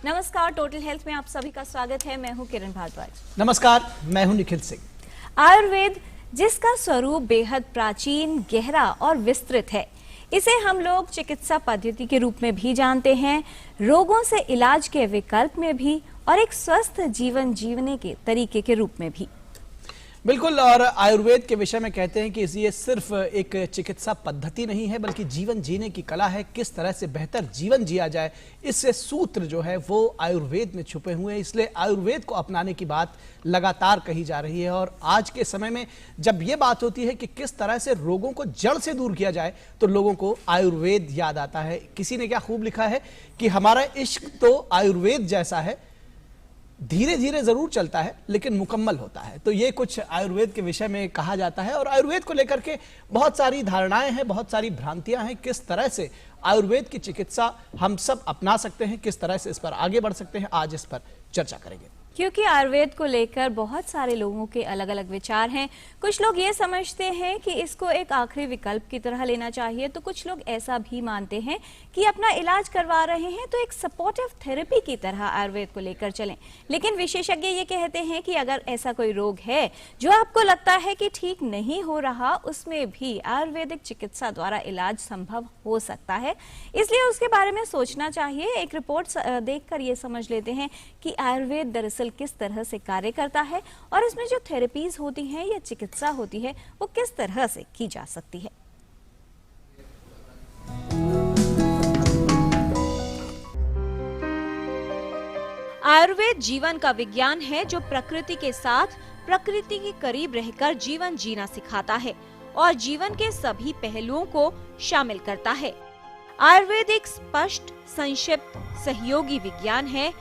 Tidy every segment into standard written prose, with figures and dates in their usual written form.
नमस्कार, total health में आप सभी का स्वागत है। मैं हूं किरण भारद्वाज। नमस्कार, मैं हूं निखिल सिंह। आयुर्वेद, जिसका स्वरूप बेहद प्राचीन, गहरा और विस्तृत है, इसे हम लोग चिकित्सा पद्धति के रूप में भी जानते हैं, रोगों से इलाज के विकल्प में भी और एक स्वस्थ जीवन जीने के तरीके के रूप में भी। बिल्कुल, और आयुर्वेद के विषय में कहते हैं कि ये सिर्फ एक चिकित्सा पद्धति नहीं है बल्कि जीवन जीने की कला है। किस तरह से बेहतर जीवन जिया जाए, इससे सूत्र जो है वो आयुर्वेद में छुपे हुए हैं। इसलिए आयुर्वेद को अपनाने की बात लगातार कही जा रही है। और आज के समय में जब ये बात होती है कि किस तरह से रोगों को जड़ से दूर किया जाए, तो लोगों को आयुर्वेद याद आता है। किसी ने क्या खूब लिखा है कि हमारा इश्क तो आयुर्वेद जैसा है, धीरे धीरे जरूर चलता है लेकिन मुकम्मल होता है। तो ये कुछ आयुर्वेद के विषय में कहा जाता है। और आयुर्वेद को लेकर के बहुत सारी धारणाएं हैं, बहुत सारी भ्रांतियां हैं। किस तरह से आयुर्वेद की चिकित्सा हम सब अपना सकते हैं, किस तरह से इस पर आगे बढ़ सकते हैं, आज इस पर चर्चा करेंगे। क्योंकि आयुर्वेद को लेकर बहुत सारे लोगों के अलग अलग विचार हैं। कुछ लोग ये समझते हैं कि इसको एक आखिरी विकल्प की तरह लेना चाहिए, तो कुछ लोग ऐसा भी मानते हैं कि अपना इलाज करवा रहे हैं तो एक सपोर्टिव थेरेपी की तरह आयुर्वेद को लेकर चलें। लेकिन विशेषज्ञ ये कहते हैं कि अगर ऐसा कोई रोग है जो आपको लगता है कि ठीक नहीं हो रहा, उसमें भी आयुर्वेदिक चिकित्सा द्वारा इलाज संभव हो सकता है। इसलिए उसके बारे में सोचना चाहिए। एक रिपोर्ट देखकर ये समझ लेते हैं कि आयुर्वेद दरअसल किस तरह से कार्य करता है और इसमें जो थेरेपीज होती हैं या चिकित्सा होती है वो किस तरह से की जा सकती है। आयुर्वेद जीवन का विज्ञान है जो प्रकृति के साथ, प्रकृति के करीब रहकर जीवन जीना सिखाता है और जीवन के सभी पहलुओं को शामिल करता है। आयुर्वेद एक स्पष्ट, संक्षिप्त, सहयोगी विज्ञान है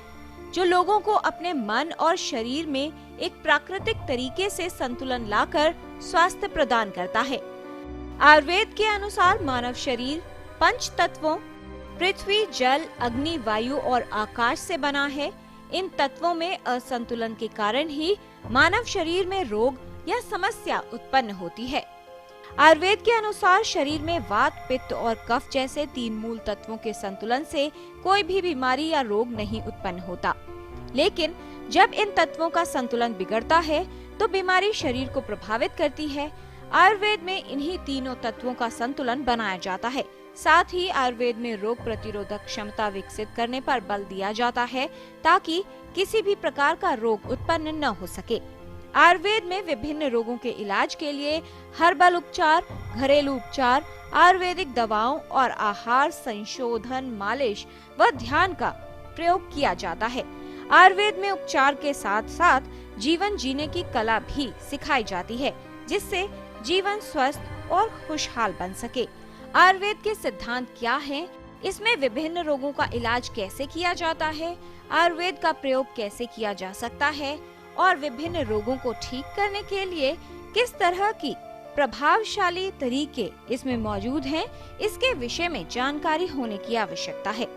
जो लोगों को अपने मन और शरीर में एक प्राकृतिक तरीके से संतुलन लाकर स्वास्थ्य प्रदान करता है। आयुर्वेद के अनुसार मानव शरीर 5 तत्वों पृथ्वी, जल, अग्नि, वायु और आकाश से बना है। इन तत्वों में असंतुलन के कारण ही मानव शरीर में रोग या समस्या उत्पन्न होती है। आयुर्वेद के अनुसार शरीर में वात, पित्त और कफ जैसे 3 मूल तत्वों के संतुलन से कोई भी बीमारी या रोग नहीं उत्पन्न होता। लेकिन जब इन तत्वों का संतुलन बिगड़ता है तो बीमारी शरीर को प्रभावित करती है। आयुर्वेद में इन्हीं तीनों तत्वों का संतुलन बनाया जाता है। साथ ही आयुर्वेद में रोग प्रतिरोधक क्षमता विकसित करने पर बल दिया जाता है ताकि किसी भी प्रकार का रोग उत्पन्न न हो सके। आयुर्वेद में विभिन्न रोगों के इलाज के लिए हर्बल उपचार, घरेलू उपचार, आयुर्वेदिक दवाओं और आहार संशोधन, मालिश व ध्यान का प्रयोग किया जाता है। आयुर्वेद में उपचार के साथ साथ जीवन जीने की कला भी सिखाई जाती है जिससे जीवन स्वस्थ और खुशहाल बन सके। आयुर्वेद के सिद्धांत क्या हैं? इसमें विभिन्न रोगों का इलाज कैसे किया जाता है, आयुर्वेद का प्रयोग कैसे किया जा सकता है और विभिन्न रोगों को ठीक करने के लिए किस तरह की प्रभावशाली तरीके इसमें मौजूद हैं, इसके विषय में जानकारी होने की आवश्यकता है।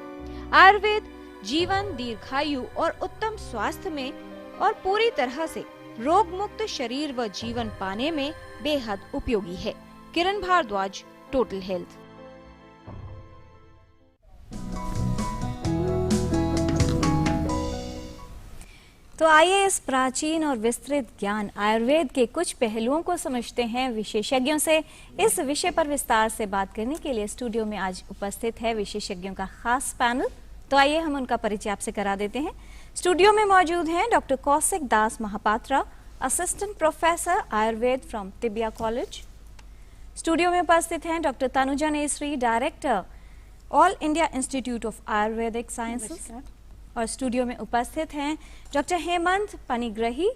आयुर्वेद जीवन, दीर्घायु और उत्तम स्वास्थ्य में और पूरी तरह से रोग मुक्त शरीर व जीवन पाने में बेहद उपयोगी है। किरण भारद्वाज, टोटल हेल्थ। तो आइए इस प्राचीन और विस्तृत ज्ञान आयुर्वेद के कुछ पहलुओं को समझते हैं विशेषज्ञों से। इस विषय पर विस्तार से बात करने के लिए स्टूडियो में आज उपस्थित है विशेषज्ञों का खास पैनल। तो आइए हम उनका परिचय आपसे करा देते हैं। स्टूडियो में मौजूद हैं doctor Kaushik Das Mahapatra, assistant professor Ayurveda from Tibbia college. Studio में उपस्थित हैं doctor Tanuja Nesari, director all India institute of ayurvedic sciences. और स्टूडियो में उपस्थित हैं doctor Hemant Panigrahi,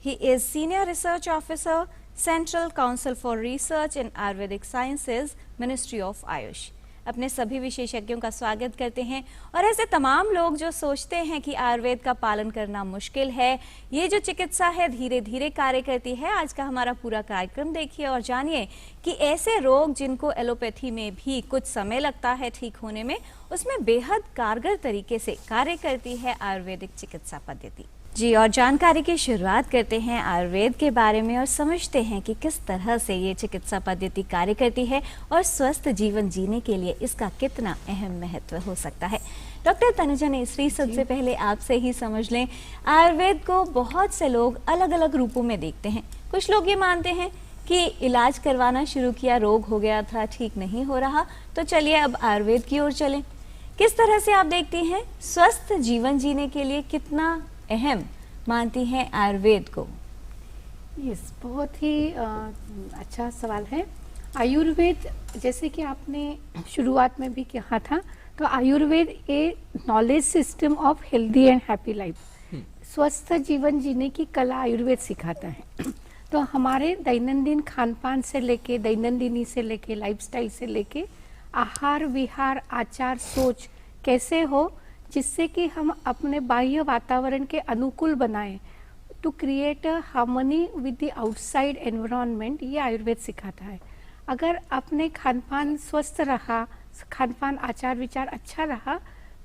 he is senior research officer, central council for research in ayurvedic sciences, ministry of AYUSH. अपने सभी विशेषज्ञों का स्वागत करते हैं। और ऐसे तमाम लोग जो सोचते हैं कि आयुर्वेद का पालन करना मुश्किल है, ये जो चिकित्सा है धीरे धीरे कार्य करती है, आज का हमारा पूरा कार्यक्रम देखिए और जानिए कि ऐसे रोग जिनको एलोपैथी में भी कुछ समय लगता है ठीक होने में, उसमें बेहद कारगर तरीके से कार्य करती है आयुर्वेदिक चिकित्सा पद्धति। जी, और जानकारी की शुरुआत करते हैं आयुर्वेद के बारे में और समझते हैं कि किस तरह से ये चिकित्सा पद्धति कार्य करती है और स्वस्थ जीवन जीने के लिए इसका कितना अहम महत्व हो सकता है। डॉक्टर तनुजा नेसरी, सबसे पहले आपसे ही समझ लें, आयुर्वेद को बहुत से लोग अलग अलग रूपों में देखते हैं। कुछ लोग ये मानते हैं कि इलाज करवाना शुरू किया, रोग हो गया था, ठीक नहीं हो रहा, तो चलिए अब आयुर्वेद की ओर चलें। किस तरह से आप देखती हैं स्वस्थ जीवन जीने के लिए कितना अहम मानती हैं आयुर्वेद को? यस, बहुत ही अच्छा सवाल है। आयुर्वेद, जैसे कि आपने शुरुआत में भी कहा था, तो आयुर्वेद ए knowledge system of healthy and happy life, स्वस्थ जीवन जीने की कला आयुर्वेद सिखाता है। तो हमारे दैनंदिन खान पान से लेके, दैनंदिनी से लेके, लाइफस्टाइल से लेके, आहार विहार, आचार, सोच कैसे हो जिससे कि हम अपने बाह्य वातावरण के अनुकूल बनाएं, to create a harmony with the outside environment, ये आयुर्वेद सिखाता है। अगर अपने खान पान स्वस्थ रहा, खान पान आचार विचार अच्छा रहा,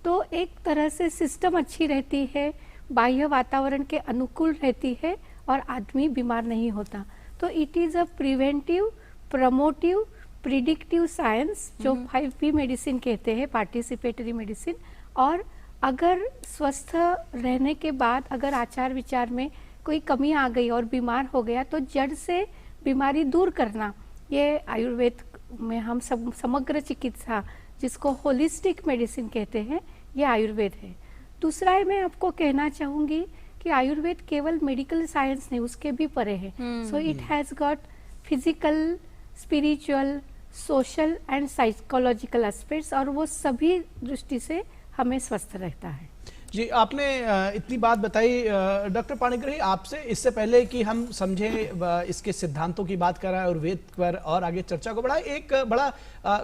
तो एक तरह से सिस्टम अच्छी रहती है, बाह्य वातावरण के अनुकूल रहती है और आदमी बीमार नहीं होता। तो it is a preventive, promotive, predictive science, जो 5P मेडिसिन कहते हैं, पार्टिसिपेटरी मेडिसिन। और अगर स्वस्थ रहने के बाद अगर आचार विचार में कोई कमी आ गई और बीमार हो गया, तो जड़ से बीमारी दूर करना, ये आयुर्वेद में हम सब समग्र चिकित्सा, जिसको होलिस्टिक मेडिसिन कहते हैं, ये आयुर्वेद है। दूसरा है, मैं आपको कहना चाहूँगी कि आयुर्वेद केवल मेडिकल साइंस नहीं, उसके भी परे है। So it has got physical, spiritual, social and psychological aspects, और वो सभी दृष्टि से हमें स्वस्थ रहता है। जी, आपने इतनी बात बताई। डॉक्टर पाणिग्राही, आपसे इससे पहले कि हम समझे इसके सिद्धांतों की बात कर रहे हैं आयुर्वेद पर और आगे चर्चा को बढ़ाएं, एक बड़ा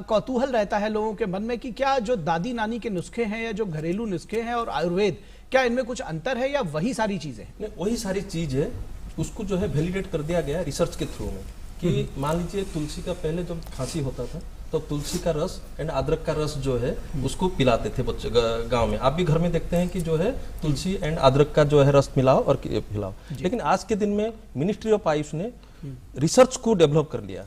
कौतूहल रहता है लोगों के मन में कि क्या जो दादी नानी के नुस्खे हैं या जो घरेलू नुस्खे हैं और आयुर्वेद, क्या इनमें कुछ अंतर है या वही सारी चीजें हैं? वही सारी चीज है। उसको जो है वैलिडेट कर दिया गया रिसर्च के थ्रू में कि मान लीजिए तुलसी का पहले जब खांसी होता था तो तुलसी का रस एंड अदरक का रस जो है उसको पिलाते थे बच्चे गांव में। आप भी घर में देखते हैं कि जो है तुलसी एंड अदरक का जो है रस मिलाओ और पिलाओ। लेकिन आज के दिन में मिनिस्ट्री ऑफ आयुष ने रिसर्च को डेवलप कर लिया।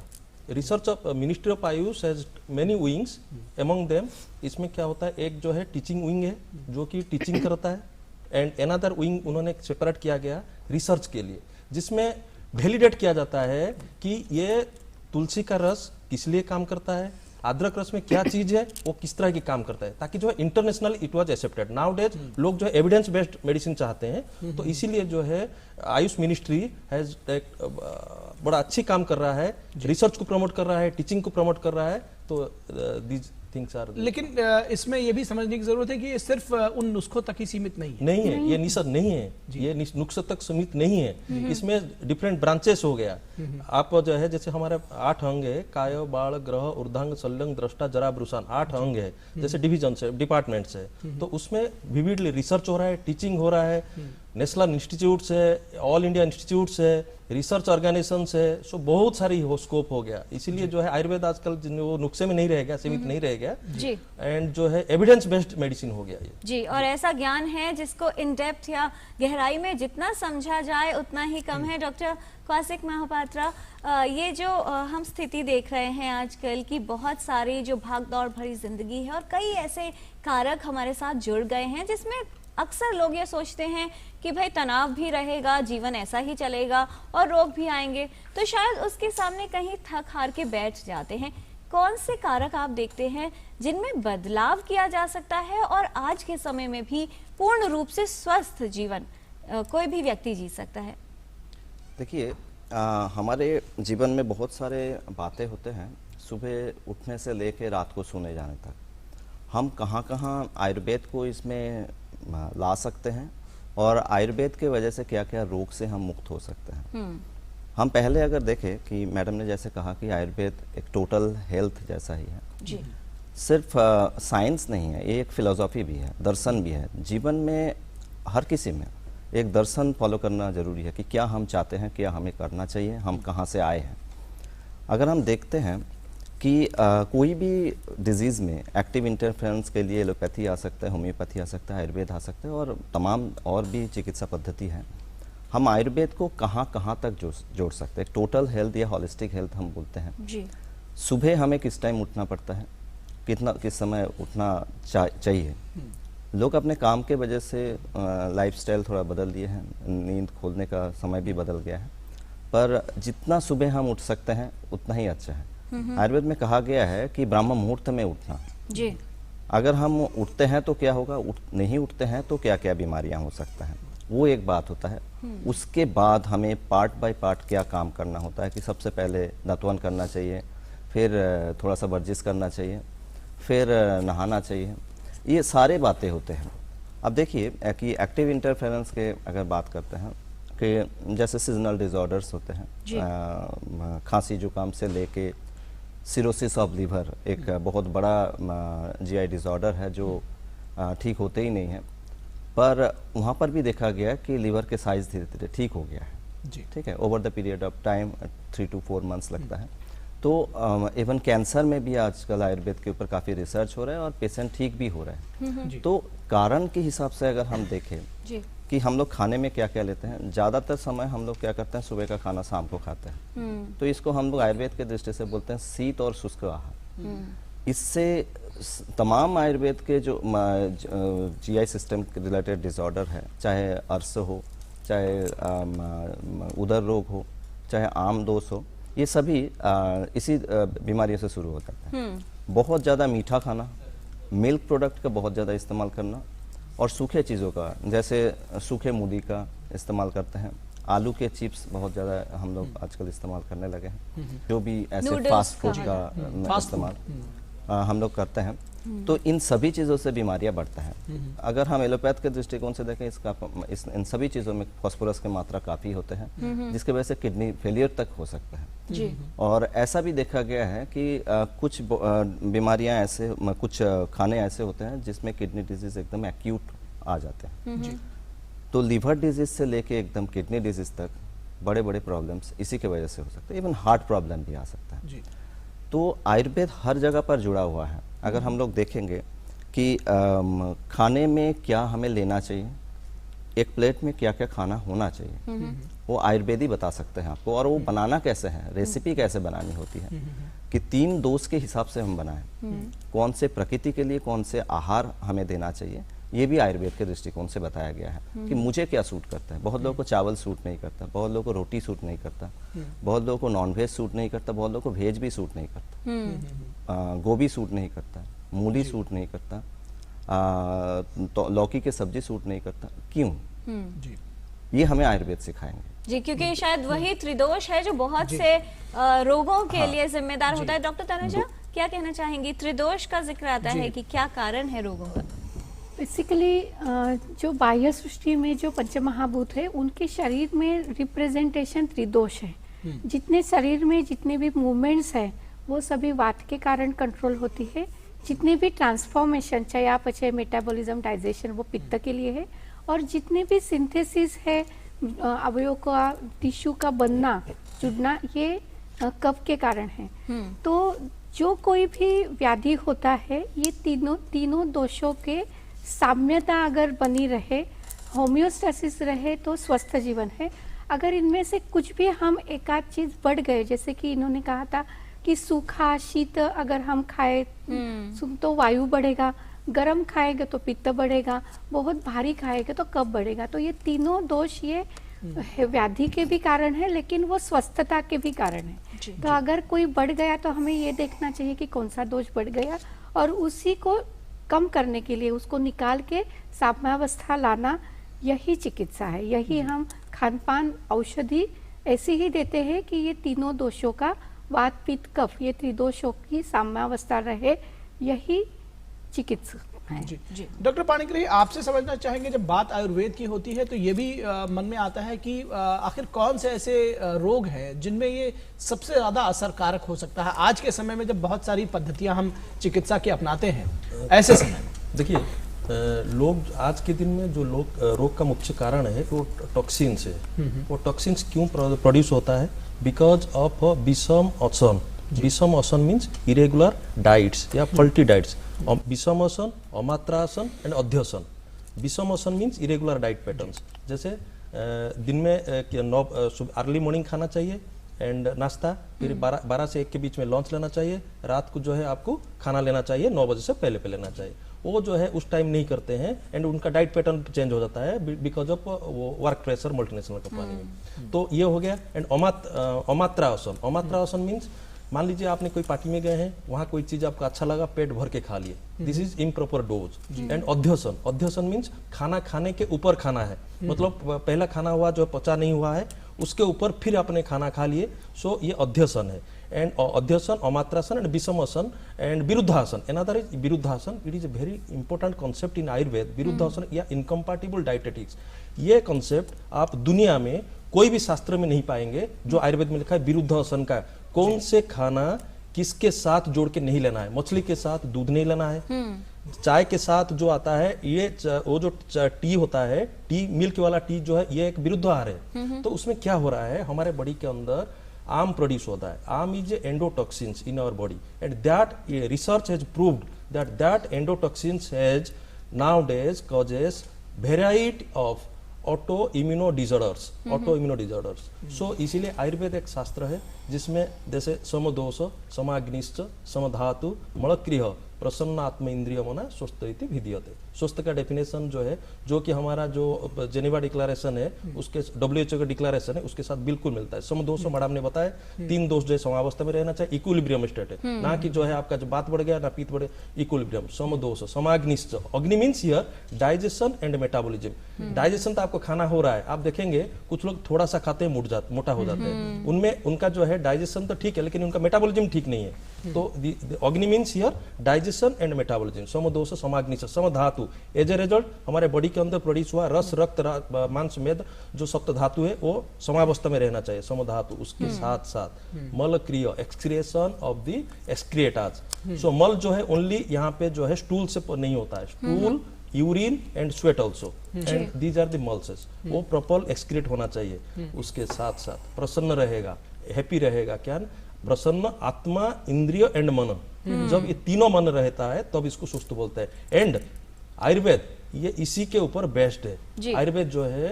Research of ministry of Ayush has many wings, among them इसमें क्या होता है, एक जो है टीचिंग विंग है जो कि टीचिंग करता है, एंड अनदर विंग उन्होंने सेपरेट किया गया रिसर्च के लिए, जिसमें वैलिडेट किया जाता है कि ये तुलसी का रस किस लिए काम करता है, अदरक रस में क्या चीज है, वो किस तरह की काम करता है, ताकि जो है international it was accepted. Now days लोग जो है एविडेंस बेस्ड मेडिसिन चाहते हैं, तो इसीलिए जो है आयुष मिनिस्ट्री हैज बड़ा अच्छी काम कर रहा है, रिसर्च को प्रमोट कर रहा है, टीचिंग को प्रमोट कर रहा है। तो दीज थिंग्स आर, लेकिन इसमें यह भी समझने की जरूरत है कि ये सिर्फ उन नुस्खों तक ही सीमित नहीं है, ये निषद नहीं है, ये नुस्खे तक सीमित नहीं है। इसमें डिफरेंट ब्रांचेस हो गया। आप जो है जैसे हमारे 8 अंग है, काय, बाण, ग्रह, ऊर्ध्वांग, सल्लंग, दृष्टा, जरा, ब्रुशान, 8 अंग है, जैसे डिविजन है, डिपार्टमेंट्स है। तो उसमें विविडली रिसर्च हो रहा है, टीचिंग हो रहा है, नेशनल इंस्टीट्यूट्स है, ऑल इंडिया इंस्टीट्यूट्स है, रिसर्च ऑर्गेनाइजेशंस है, सो बहुत सारी हो स्कोप हो गया। इसीलिए जो है आयुर्वेद आजकल वो नुस्खे में नहीं रह गया, सीमित नहीं रह गया जी, एंड जो है एविडेंस बेस्ड मेडिसिन हो गया ये जी। और ऐसा ज्ञान है जिसको इन डेप्थ या गहराई में जितना समझा जाए उतना ही कम है। डॉक्टर कौशिक महापात्रा, ये जो हम स्थिति देख रहे हैं आजकल की, बहुत सारी जो भाग दौड़ भरी जिंदगी है और कई ऐसे कारक हमारे साथ जुड़ गए हैं जिसमें अक्सर लोग ये सोचते हैं कि भाई तनाव भी रहेगा, जीवन ऐसा ही चलेगा और रोग भी आएंगे, तो शायद उसके सामने कहीं थक हार के बैठ जाते हैं। कौन से कारक आप देखते हैं जिनमें बदलाव किया जा सकता है और आज के समय में भी पूर्ण रूप से स्वस्थ जीवन कोई भी व्यक्ति जी सकता है? देखिए, हमारे जीवन में बहुत सारे बातें होते हैं, सुबह उठने से लेकर रात को सोने जाने तक। हम कहाँ आयुर्वेद को इसमें ला सकते हैं और आयुर्वेद के वजह से क्या क्या रोग से हम मुक्त हो सकते हैं। हम पहले अगर देखें कि मैडम ने जैसे कहा कि आयुर्वेद एक टोटल हेल्थ जैसा ही है जी। सिर्फ साइंस नहीं है, ये एक फिलॉसफी भी है, दर्शन भी है। जीवन में हर किसी में एक दर्शन फॉलो करना जरूरी है कि क्या हम चाहते हैं, क्या हमें करना चाहिए, हम कहाँ से आए हैं। अगर हम देखते हैं कि कोई भी डिजीज़ में एक्टिव इंटरफेरेंस के लिए एलोपैथी आ सकता है, होम्योपैथी आ सकता है, आयुर्वेद आ सकता है और तमाम और भी चिकित्सा पद्धति है। हम आयुर्वेद को कहाँ तक जोड़ सकते हैं, टोटल हेल्थ या होलिस्टिक हेल्थ हम बोलते हैं जी। सुबह हमें किस टाइम उठना पड़ता है, किस समय उठना चाहिए, लोग अपने काम के वजह से लाइफस्टाइल थोड़ा बदल दिए हैं, नींद खोलने का समय भी बदल गया है, पर जितना सुबह हम उठ सकते हैं उतना ही अच्छा है। आयुर्वेद में कहा गया है कि ब्राह्म मुहूर्त में उठना। जी। अगर हम उठते हैं तो क्या होगा, नहीं उठते हैं तो क्या क्या बीमारियां हो सकता है, वो एक बात होता है। उसके बाद हमें पार्ट बाय पार्ट क्या काम करना होता है कि सबसे पहले दातुन करना चाहिए, फिर थोड़ा सा वर्जिश करना चाहिए, फिर नहाना चाहिए, ये सारे बातें होते हैं। अब देखिए कि एक्टिव इंटरफेरेंस के अगर बात करते हैं कि जैसे सीजनल डिसऑर्डर्स होते हैं, खांसी जुकाम से लेके सिरोसिस ऑफ लीवर एक बहुत बड़ा जीआई डिसऑर्डर है जो ठीक होते ही नहीं है, पर वहाँ पर भी देखा गया कि लीवर के साइज धीरे धीरे ठीक हो गया है। जी। ठीक है, over the period of time 3 to 4 months लगता है। तो इवन कैंसर में भी आजकल आयुर्वेद के ऊपर काफ़ी रिसर्च हो रहा है और पेशेंट ठीक भी हो रहे हैं। तो कारण के हिसाब से अगर हम देखें जी। कि हम लोग खाने में क्या क्या लेते हैं, ज़्यादातर समय हम लोग क्या करते हैं, सुबह का खाना शाम को खाते हैं। तो इसको हम लोग आयुर्वेद के दृष्टि से बोलते हैं शीत और शुष्क आहार। इससे तमाम आयुर्वेद के जो जीआई सिस्टम के रिलेटेड डिसऑर्डर है, चाहे अर्श हो, चाहे उदर रोग हो, चाहे आम दोष हो, ये सभी इसी बीमारियों से शुरू होता है। बहुत ज़्यादा मीठा खाना, मिल्क प्रोडक्ट का बहुत ज़्यादा इस्तेमाल करना और सूखे चीज़ों का, जैसे सूखे मूली का इस्तेमाल करते हैं, आलू के चिप्स बहुत ज़्यादा हम लोग आजकल इस्तेमाल करने लगे हैं, जो भी ऐसे नूडल्स फास्ट फूड का का इस्तेमाल हम लोग करते हैं। तो इन सभी चीज़ों से बीमारियां बढ़ता है। अगर हम एलोपैथ के दृष्टिकोण से देखें, इन सभी चीज़ों में फास्फोरस की मात्रा काफ़ी होते हैं, जिसकी वजह से किडनी फेलियर तक हो सकता है। जी। और ऐसा भी देखा गया है कि कुछ बीमारियां ऐसे, कुछ खाने ऐसे होते हैं जिसमें किडनी डिजीज एकदम एक्यूट आ जाते हैं। तो लीवर डिजीज से लेके एकदम किडनी डिजीज तक बड़े बड़े प्रॉब्लम्स इसी की वजह से हो सकते हैं। इवन हार्ट प्रॉब्लम भी आ सकता है। जी। तो आयुर्वेद हर जगह पर जुड़ा हुआ है। अगर हम लोग देखेंगे कि खाने में क्या हमें लेना चाहिए, एक प्लेट में क्या क्या खाना होना चाहिए, वो आयुर्वेद ही बता सकते हैं आपको। और वो बनाना कैसे है, रेसिपी कैसे बनानी होती है, कि 3 दोष के हिसाब से हम बनाएं, कौन से प्रकृति के लिए कौन से आहार हमें देना चाहिए, ये भी आयुर्वेद के दृष्टिकोण से बताया गया है कि मुझे क्या सूट करता है। बहुत लोगों को चावल सूट नहीं करता, बहुत लोगों को रोटी सूट नहीं करता, बहुत लोगों को नॉनवेज सूट नहीं करता, बहुत लोगों को वेज भी सूट नहीं करता, गोभी सूट नहीं करता, मूली सूट नहीं करता, तो लौकी के सब्जी सूट नहीं करता। क्यों? जी। ये हमें आयुर्वेद सिखाएंगे। जी, क्योंकि शायद वही त्रिदोष है जो बहुत से रोगों के लिए जिम्मेदार होता है। डॉक्टर तनुजा, क्या कहना चाहेंगी? त्रिदोष का जिक्र आता है कि क्या कारण है रोगों का? बेसिकली जो बाह्य सृष्टि में जो पंचमहाभूत है, उनके शरीर में रिप्रेजेंटेशन त्रिदोष है। जितने शरीर में जितने भी मूवमेंट्स हैं वो सभी वात के कारण कंट्रोल होती है। जितने भी ट्रांसफॉर्मेशन, चयापचय, मेटाबॉलिज्म, डाइजेशन, वो पित्त के लिए है। और जितने भी सिंथेसिस है, अवयव का, टिश्यू का बनना, जुड़ना, ये कफ के कारण है। तो जो कोई भी व्याधि होता है, ये तीनों दोषों के साम्यता अगर बनी रहे, होम्योस्टेसिस रहे, तो स्वस्थ जीवन है। अगर इनमें से कुछ भी हम एक आध चीज बढ़ गए, जैसे कि इन्होंने कहा था कि सूखा शीत अगर हम खाए तो वायु बढ़ेगा, गर्म खाएंगे तो पित्त बढ़ेगा, बहुत भारी खाएंगे तो कफ बढ़ेगा। तो ये तीनों दोष ये व्याधि के भी कारण है, लेकिन वो स्वस्थता के भी कारण है। तो अगर कोई बढ़ गया तो हमें ये देखना चाहिए कि कौन सा दोष बढ़ गया और उसी को कम करने के लिए उसको निकाल के साम्यावस्था लाना, यही चिकित्सा है। यही हम खान पान, औषधि ऐसे ही देते हैं कि ये तीनों दोषों का, वात पित्त कफ, ये त्रिदोषों की साम्यावस्था रहे, यही चिकित्सा है। जी। डॉक्टर पाणिग्राही, आपसे समझना चाहेंगे, जब बात आयुर्वेद की होती है तो ये भी मन में आता है कि आखिर कौन से ऐसे रोग हैं जिनमें ये सबसे ज्यादा असरकारक हो सकता है आज के समय में, जब बहुत सारी पद्धतियां हम चिकित्सा की अपनाते हैं ऐसे समय में? देखिए, लोग आज के दिन में जो रोग का मुख्य कारण है वो टॉक्सिन्स है। वो टॉक्सिन्स क्यों प्रोड्यूस होता है? बिकॉज ऑफ विषम आसन। विषम आसन मीन्स इरेगुलर डाइट्स या फॉल्टी डाइट्स। विषम आसन, अमात्रासन एंड अध्यसन। विषम आसन मीन्स इरेगुलर डाइट पैटर्न्स। जैसे दिन में अर्ली मॉर्निंग खाना चाहिए एंड नाश्ता, फिर 12 से 1 के बीच में लंच लेना चाहिए, रात को जो है आपको खाना लेना चाहिए 9 बजे से पहले लेना चाहिए। वो जो है उस टाइम नहीं करते हैं एंड उनका डाइट पैटर्न चेंज हो जाता है बिकॉज ऑफ वो वर्क प्रेशर मल्टीनेशनल कंपनी में। तो ये हो गया। एंड अमात्रा आसन, अमात्रा आसन मीन्स मान लीजिए आपने कोई पार्टी में गए हैं, वहां कोई चीज आपको अच्छा लगा, पेट भर के खा लिए, this is improper dose. And adhyasan, adhyasan means खाना खाने के ऊपर खाना है, मतलब पहला खाना हुआ जो पचा नहीं हुआ है उसके ऊपर फिर आपने खाना खा लिए, सो ये अध्यसन है। And adhyasan, amatrasan and vishamasan and viruddhasan, another is viruddhasan. It is a very important concept in Ayurveda, viruddhasan या इनकम्पैटिबल डाइटेटिक्स। ये कॉन्सेप्ट आप दुनिया में कोई भी शास्त्र में नहीं पाएंगे जो आयुर्वेद में लिखा है विरुद्धासन का। कौन से खाना किसके साथ जोड़ के नहीं लेना है, मछली के साथ दूध नहीं लेना है, चाय के साथ जो आता है ये वो जो टी होता है, टी मिल्क वाला टी जो है ये एक विरुद्ध आहार है। तो उसमें क्या हो रहा है, हमारे बॉडी के अंदर आम प्रोड्यूस होता है, ama is endotoxins in our body and that research has proved that endotoxins has nowadays causes variety of auto immuno disorders. So इसीलिए आयुर्वेद एक शास्त्र है जिसमें जैसे समदोष, समाग्निश्च, समधातु, मलक्रिय, प्रसन्न आत्म इंद्रिय मना स्वस्थ इति विधीयते। स्वस्थ का डेफिनेशन जो है, जो कि हमारा जो जेनेवा डिक्लेरेशन है उसके WHO का डिक्लेरेशन है उसके साथ बिल्कुल मिलता है। समदोष मैडम ने बताया 3 दोष जो है समावस्था में रहना चाहिए, इक्विलिब्रियम स्टेट है, ना कि जो है आपका जो बात बढ़ गया ना पीत बढ़े, इक्विलिब्रियम। समदोष, समाग्निश्च, अग्नि means here digestion and metabolism. Digestion तो आपको खाना हो रहा है, आप देखेंगे कुछ लोग थोड़ा सा खाते हैं मोटा हो जाते हैं, उनमें उनका जो है डाइजेशन तो ठीक है लेकिन उनका मेटाबॉलिज्म ठीक नहीं है। तो agni means here digestion and metabolism. समदोष, समाग्निश्च, समधातु, एज ए रिजल्ट हमारे बॉडी के अंदर प्रोड्यूस हुआ रस, रक्त, मांस, मेद जो सप्त धातु है वो समावस्था में रहना चाहिए, समधातु। उसके साथ साथ मल क्रिय, एक्सक्रिएशन ऑफ द एक्सक्रिएटाज। सो मल जो है ओनली यहाँ पे जो है स्टूल से नहीं होता है, stool, urine and sweat also, and these are the मल्सेस, वो प्रॉपर एक्सक्रिएट होना चाहिए। उसके साथ साथ प्रसन्न रहेगा, हैप्पी रहेगा, क्या प्रसन्न आत्मा, इंद्रिय एंड मन। जब ये तीनों मन रहता है तब इसको सुस्त बोलते हैं। एंड आयुर्वेद ये इसी के ऊपर बेस्ड है। आयुर्वेद जो है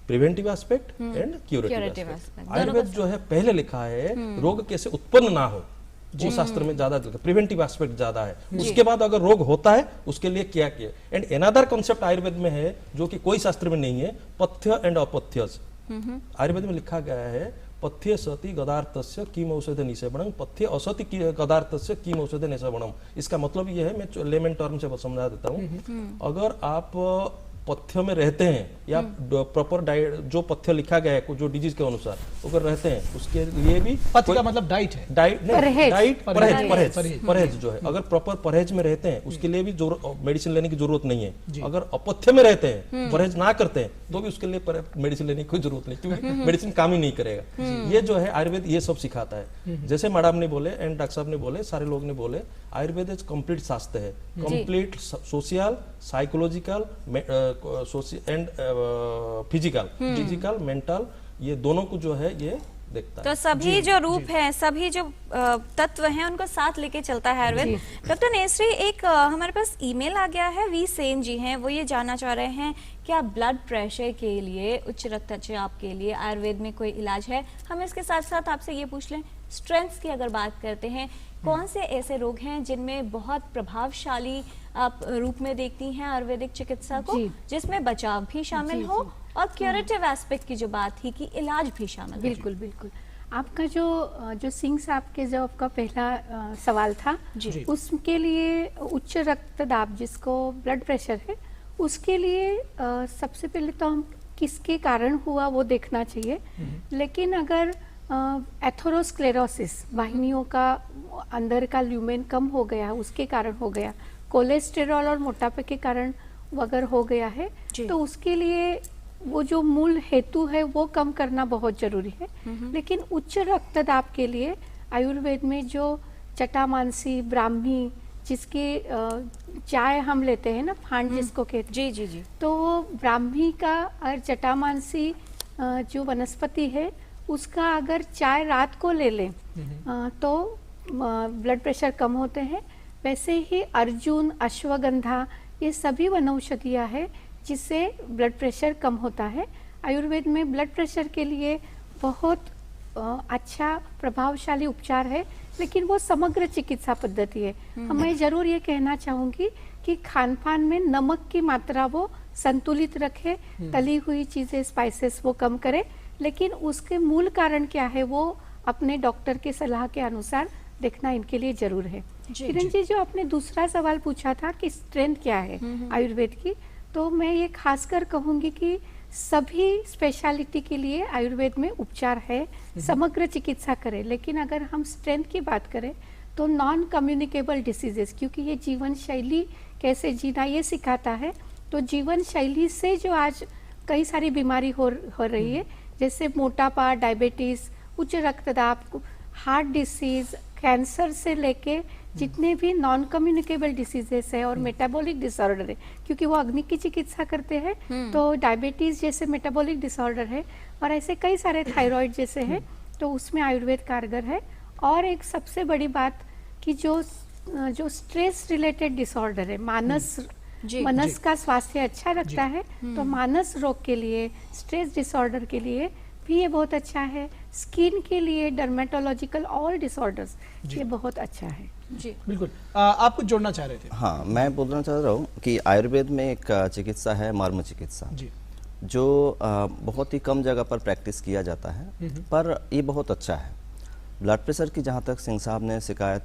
preventive aspect and curative aspect. Ayurveda जो है पहले लिखा है रोग कैसे उत्पन्न ना हो, वो शास्त्र में ज्यादा प्रिवेंटिव एस्पेक्ट ज्यादा है। उसके बाद अगर रोग होता है उसके लिए क्या किया। एंड अनदर कॉन्सेप्ट आयुर्वेद में है जो कि कोई शास्त्र में नहीं है, पथ्य एंड अपथ्यस। आयुर्वेद में लिखा गया है पथ्य सति गदार्थस्य किम औषध निसेवनम, पथ्य असति गदार्थस्य किम औषध निसेवनम। इसका मतलब ये है, मैं लेमन टर्म से समझा देता हूँ। अगर आप पथ्य में रहते हैं या प्रॉपर डाइट जो पथ्य लिखा गया है जो डिजीज के अनुसार अगर रहते हैं उसके लिए भी पथ्य का मतलब डाइट है, परहेज जो है, अगर प्रॉपर परहेज में रहते हैं उसके लिए भी मेडिसिन लेने की जरूरत नहीं है। अगर अपथ्य में रहते हैं, परहेज ना करते हैं तो भी उसके लिए मेडिसिन लेने की कोई जरूरत नहीं, क्योंकि मेडिसिन काम ही नहीं करेगा। ये जो है आयुर्वेद ये सब सिखाता है। जैसे मैडम ने बोले एंड डॉक्टर साहब ने बोले, सारे लोग ने बोले, आयुर्वेद एक कंप्लीट शास्त्र है, complete social, psychological and physical, mental, ये दोनों को जो है ये देखता है। तो सभी जो रूप हैं, सभी जो तत्व हैं उनको साथ लेके चलता है आयुर्वेद। डॉक्टर नेसरी, एक हमारे पास ईमेल आ गया है, वी सेन जी हैं, वो ये जानना चाह रहे हैं क्या ब्लड प्रेशर के लिए, उच्च रक्तचाप के लिए आयुर्वेद में कोई इलाज है। हम इसके साथ साथ आपसे ये पूछ लें, स्ट्रेंथ की अगर बात करते हैं, कौन से ऐसे रोग हैं जिनमें बहुत प्रभावशाली आप रूप में देखती हैं आयुर्वेदिक चिकित्सा को, जिसमें बचाव भी शामिल हो और क्यूरेटिव एस्पेक्ट की जो बात थी कि इलाज भी शामिल हो। बिल्कुल बिल्कुल। आपका जो सिंह साहब के जो आपका पहला सवाल था, उसके लिए उच्च रक्तदाब जिसको ब्लड प्रेशर है, उसके लिए सबसे पहले तो हम किसके कारण हुआ वो देखना चाहिए। लेकिन अगर एथेरोस्क्लेरोसिस, वाहिनियों का अंदर का ल्यूमेन कम हो गया, उसके कारण हो गया, कोलेस्टेरॉल और मोटापे के कारण अगर हो गया है, तो उसके लिए वो जो मूल हेतु है वो कम करना बहुत जरूरी है। लेकिन उच्च रक्तदाब के लिए आयुर्वेद में जो जटामांसी, ब्राह्मी, जिसके चाय हम लेते हैं ना, फांड जिसको कहते हैं, जी, तो वो ब्राह्मी का और जटामांसी जो वनस्पति है उसका अगर चाय रात को ले लें तो ब्लड प्रेशर कम होते हैं। वैसे ही अर्जुन, अश्वगंधा, ये सभी वनौषधियाँ है जिससे ब्लड प्रेशर कम होता है। आयुर्वेद में ब्लड प्रेशर के लिए बहुत अच्छा प्रभावशाली उपचार है, लेकिन वो समग्र चिकित्सा पद्धति है। मैं जरूर ये कहना चाहूँगी कि खान पान में नमक की मात्रा वो संतुलित रखे, तली हुई चीज़ें स्पाइसेस वो कम करे, लेकिन उसके मूल कारण क्या है वो अपने डॉक्टर के सलाह के अनुसार देखना इनके लिए जरूर है। किरण जी, जो आपने दूसरा सवाल पूछा था कि स्ट्रेंथ क्या है आयुर्वेद की, तो मैं ये खासकर कहूँगी कि सभी स्पेशलिटी के लिए आयुर्वेद में उपचार है, समग्र चिकित्सा करें। लेकिन अगर हम स्ट्रेंथ की बात करें तो नॉन कम्युनिकेबल डिसीजेस, क्योंकि ये जीवन शैली कैसे जीना ये सिखाता है, तो जीवन शैली से जो आज कई सारी बीमारी हो रही है, जैसे मोटापा, डायबिटीज, उच्च रक्तदाब, हार्ट डिसीज, कैंसर से लेके जितने भी नॉन कम्युनिकेबल डिसीजेस है और मेटाबॉलिक डिसऑर्डर है, क्योंकि वो अग्नि की चिकित्सा करते हैं, तो डायबिटीज जैसे मेटाबॉलिक डिसऑर्डर है और ऐसे कई सारे थायराइड जैसे हैं, तो उसमें आयुर्वेद कारगर है। और एक सबसे बड़ी बात कि जो स्ट्रेस रिलेटेड डिसऑर्डर है, मानस का स्वास्थ्य अच्छा रखता है, तो मानस रोग के लिए, स्ट्रेस डिसऑर्डर के लिए भी ये बहुत अच्छा है। स्किन के लिए डर्मेटोलॉजिकल ऑल डिसऑर्डर्स ये बहुत अच्छा है। जी बिल्कुल। आप कुछ जोड़ना चाह रहे थे? हाँ, मैं बोलना चाह रहा हूँ कि आयुर्वेद में एक चिकित्सा है मर्म चिकित्सा, जो बहुत ही कम जगह पर प्रैक्टिस किया जाता है, पर ये बहुत अच्छा है। ब्लड प्रेशर की जहाँ तक सिंह साहब ने शिकायत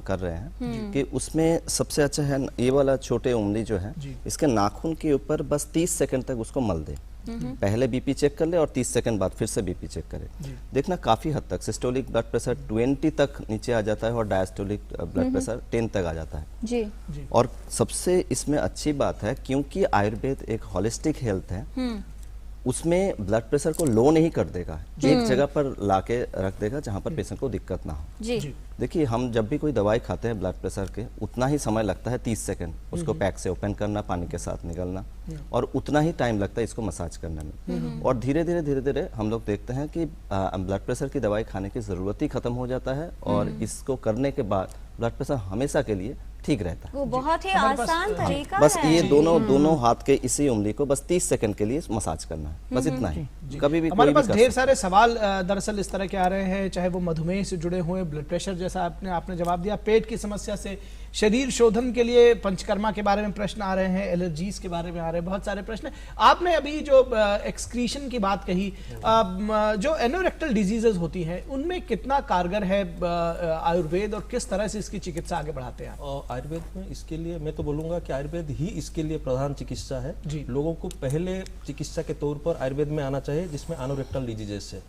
कर रहे हैं कि उसमें सबसे अच्छा है ये वाला छोटे उंगली जो है, इसके नाखून के ऊपर बस 30 सेकंड तक उसको मल दे, पहले बीपी चेक कर ले और 30 सेकंड बाद फिर से बीपी चेक करे। देखना काफी हद तक सिस्टोलिक ब्लड प्रेशर 20 तक नीचे आ जाता है और डायस्टोलिक ब्लड प्रेशर 10 तक आ जाता है। जी। और सबसे इसमें अच्छी बात है, क्योंकि आयुर्वेद एक होलिस्टिक हेल्थ है, उसमें ब्लड प्रेशर को लो नहीं कर देगा, एक जगह पर लाके रख देगा जहां पर पेशेंट को दिक्कत ना हो। जी। देखिए, हम जब भी कोई दवाई खाते हैं ब्लड प्रेशर के, उतना ही समय लगता है 30 सेकंड उसको पैक से ओपन करना, पानी के साथ निकलना, और उतना ही टाइम लगता है इसको मसाज करने में। और धीरे धीरे हम लोग देखते हैं कि ब्लड प्रेशर की दवाई खाने की जरूरत ही खत्म हो जाता है, और इसको करने के बाद ब्लड प्रेशर हमेशा के लिए ठीक रहता है। वो बहुत ही आसान तरीका बस है। ये दोनों हाथ के इसी उंगली को बस 30 सेकंड के लिए मसाज करना है, बस इतना ही। कभी भी हमारे पास ढेर सारे सवाल दरअसल इस तरह के आ रहे हैं, चाहे वो मधुमेह से जुड़े हुए, ब्लड प्रेशर जैसा आपने जवाब दिया, पेट की समस्या से, शरीर शोधन के लिए पंचकर्मा के बारे में प्रश्न आ रहे हैं, एलर्जीज के बारे में आ रहे हैं, बहुत सारे प्रश्न। आपने अभी जो एक्सक्रीशन की बात कही, जो एनोरेक्टल डिजीजेज होती हैं, उनमें कितना कारगर है आयुर्वेद, और किस तरह से इसकी चिकित्सा आगे बढ़ाते हैं आप? आयुर्वेद में इसके लिए मैं तो बोलूंगा कि आयुर्वेद ही इसके लिए प्रधान चिकित्सा है। लोगों को पहले चिकित्सा के तौर पर आयुर्वेद में आना चाहिए, जिसमें एनोरेक्टल डिजीजेस है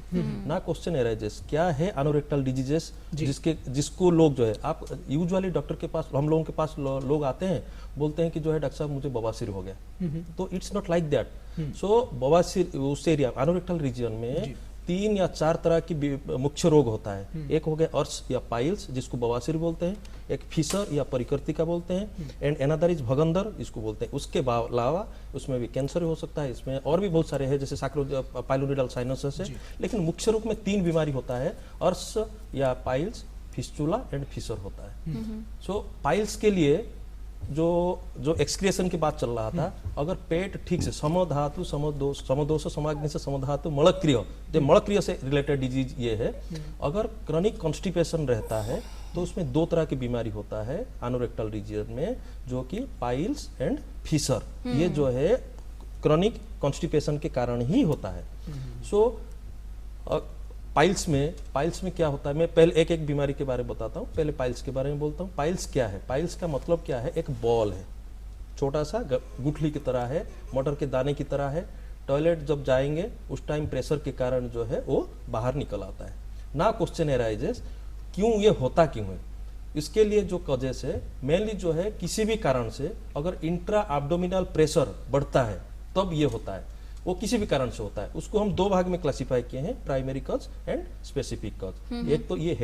ना। क्वेश्चन एराइजेस क्या है एनोरेक्टल डिजीजेस, जिसको लोग जो है, आप यूजुअली डॉक्टर के पास, हम लोगों के पास लोग आते हैं, बोलते हैं कि जो है डॉक्टर साहब मुझे बवासीर हो गया, तो इट्स नॉट लाइक दैट। सो बवासीर उस एरिया एनोरेक्टल रीजन में 3 या 4 तरह की मुख्य रोग होता है। एक हो गया अर्श या पाइल्स, जिसको बवासीर बोलते हैं, एक फिशर या परिकर्तिका बोलते हैं, एंड अनदर इज भगंदर, इसको बोलते हैं। उसके अलावा उसमें भी कैंसर हो सकता है, इसमें और भी बहुत सारे हैं, जैसे पाइलोनिडल साइनोसिस है। लेकिन मुख्य रूप में 3 बीमारी होता है, अर्श या पाइल्स, फिस्टुला एंड फिशर होता है। सो पाइल्स के लिए जो एक्सक्रिएशन की बात चल रहा था, अगर पेट ठीक से समधातु समदोष समाग्नि से समधातु मलक्रिय, जो मलक्रिय से रिलेटेड डिजीज ये है, अगर क्रॉनिक कॉन्स्टिपेशन रहता है तो उसमें 2 तरह की बीमारी होता है एनोरेक्टल रीजन में, जो कि पाइल्स एंड फिशर, ये जो है क्रॉनिक कॉन्स्टिपेशन के कारण ही होता है। सो पाइल्स में क्या होता है, मैं पहले एक बीमारी के बारे में बताता हूँ। पहले पाइल्स के बारे में बोलता हूँ। पाइल्स क्या है? पाइल्स का मतलब क्या है? एक बॉल है, छोटा सा गुठली की तरह है, मटर के दाने की तरह है। टॉयलेट जब जाएंगे उस टाइम प्रेशर के कारण जो है वो बाहर निकल आता है ना। क्वेश्चन एराइजेस, क्यों ये होता क्यों है? इसके लिए जो कॉजेस है, मेनली जो है किसी भी कारण से अगर इंट्रा एब्डोमिनल प्रेशर बढ़ता है तब ये होता है। वो किसी भी कारण से होता है। उसको हम 2 भाग में क्लासिफाई किए हैं, primary cause and specific cause. एक तो ये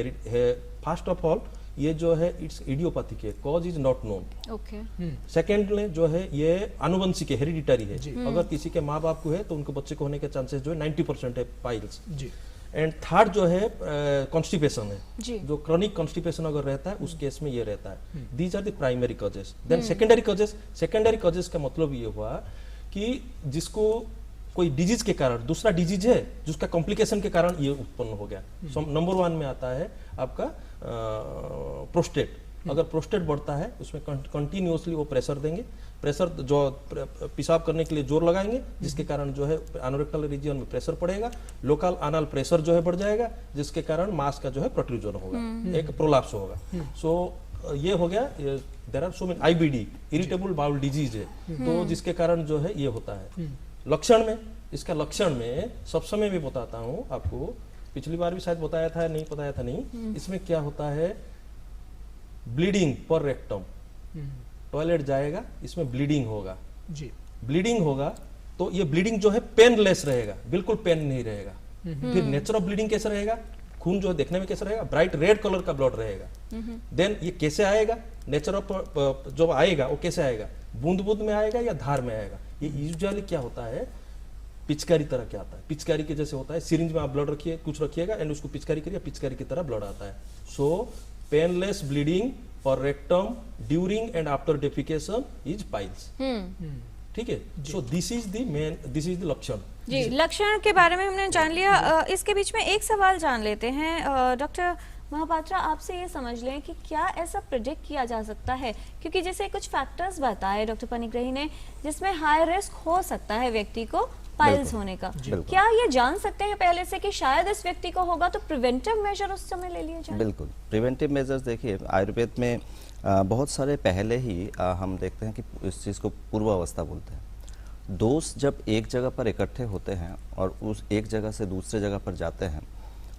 फर्स्ट ऑफ ऑल ये जो है इट्स इडियोपैथिक है, cause is not known. Okay. Second में जो है ये आनुवंशिक है, हेरिडिटरी है। अगर किसी के माँ बाप को है तो उनके बच्चे को होने के चांसेस जो है 90% है पाइल्स। एंड थर्ड जो है कॉन्स्टिपेशन है, जो क्रॉनिक कॉन्स्टिपेशन अगर रहता है उस केस में ये रहता है। These are the primary causes. Then secondary causes का मतलब ये हुआ कि जिसको कोई डिजीज के कारण, दूसरा डिजीज है जिसका कॉम्प्लिकेशन के कारण ये उत्पन्न हो गया। नंबर 1 में आता है आपका प्रोस्टेट। अगर प्रोस्टेट बढ़ता है उसमें कंटिन्यूअसली वो प्रेशर देंगे, प्रेशर जो पेशाब करने के लिए जोर लगाएंगे, जिसके कारण जो है एनोरेक्टल रीजन में प्रेशर पड़ेगा, लोकल एनल प्रेशर जो है बढ़ जाएगा, जिसके कारण मांस का जो है प्रोट्रूजन होगा, एक प्रोलैप्स होगा। सो ये हो गया। There are so many IBD, irritable bowel disease है, तो जिसके कारण जो है ये होता है। लक्षण में, इसका लक्षण में सब समय भी बताता हूँ आपको, पिछली बार भी शायद बताया था, नहीं बताया था नहीं। इसमें क्या होता है, ब्लीडिंग पर रेक्टम, टॉयलेट जाएगा इसमें ब्लीडिंग होगा जी। ब्लीडिंग होगा तो ये ब्लीडिंग जो है पेनलेस रहेगा, बिल्कुल पेन नहीं रहेगा। फिर नेचर ऑफ ब्लीडिंग कैसे रहेगा, खून जो है देखने में कैसे रहेगा, ब्राइट रेड कलर का ब्लड रहेगा। देन ये कैसे आएगा, नेचर ऑफ जो आएगा वो कैसे आएगा, बूंद बूंद में आएगा या धार में आएगा। ये यूजुअली क्या होता है, पिचकारी तरह क्या आता है, पिचकारी के जैसे होता है। सिरिंज में आप ब्लड रखिए, कुछ रखिएगा एंड उसको पिचकारी करिए, पिचकारी की तरह ब्लड आता है। सो पेनलेस ब्लीडिंग और rectum during and after defecation is piles. ठीक है। सो दिस इज द लक्षण। जी, लक्षण के बारे में हमने जान लिया। इसके बीच में एक सवाल जान लेते हैं डॉक्टर महापात्रा, आपसे ये समझ लें कि क्या ऐसा प्रिडिक्ट किया जा सकता है, क्योंकि जैसे कुछ फैक्टर्स बताए डॉक्टर पनिग्रही ने जिसमें हाई रिस्क हो सकता है व्यक्ति को पाइल्स होने का, क्या ये जान सकते हैं पहले से कि शायद इस व्यक्ति को होगा, तो प्रिवेंटिव मेजर उस समय ले लिए जाए? बिल्कुल, प्रिवेंटिव मेजर्स देखिए आयुर्वेद में बहुत सारे पहले ही हम देखते हैं कि इस चीज़ को पूर्व अवस्था बोलते हैं। दोष जब एक जगह पर इकट्ठे होते हैं और उस एक जगह से दूसरे जगह पर जाते हैं,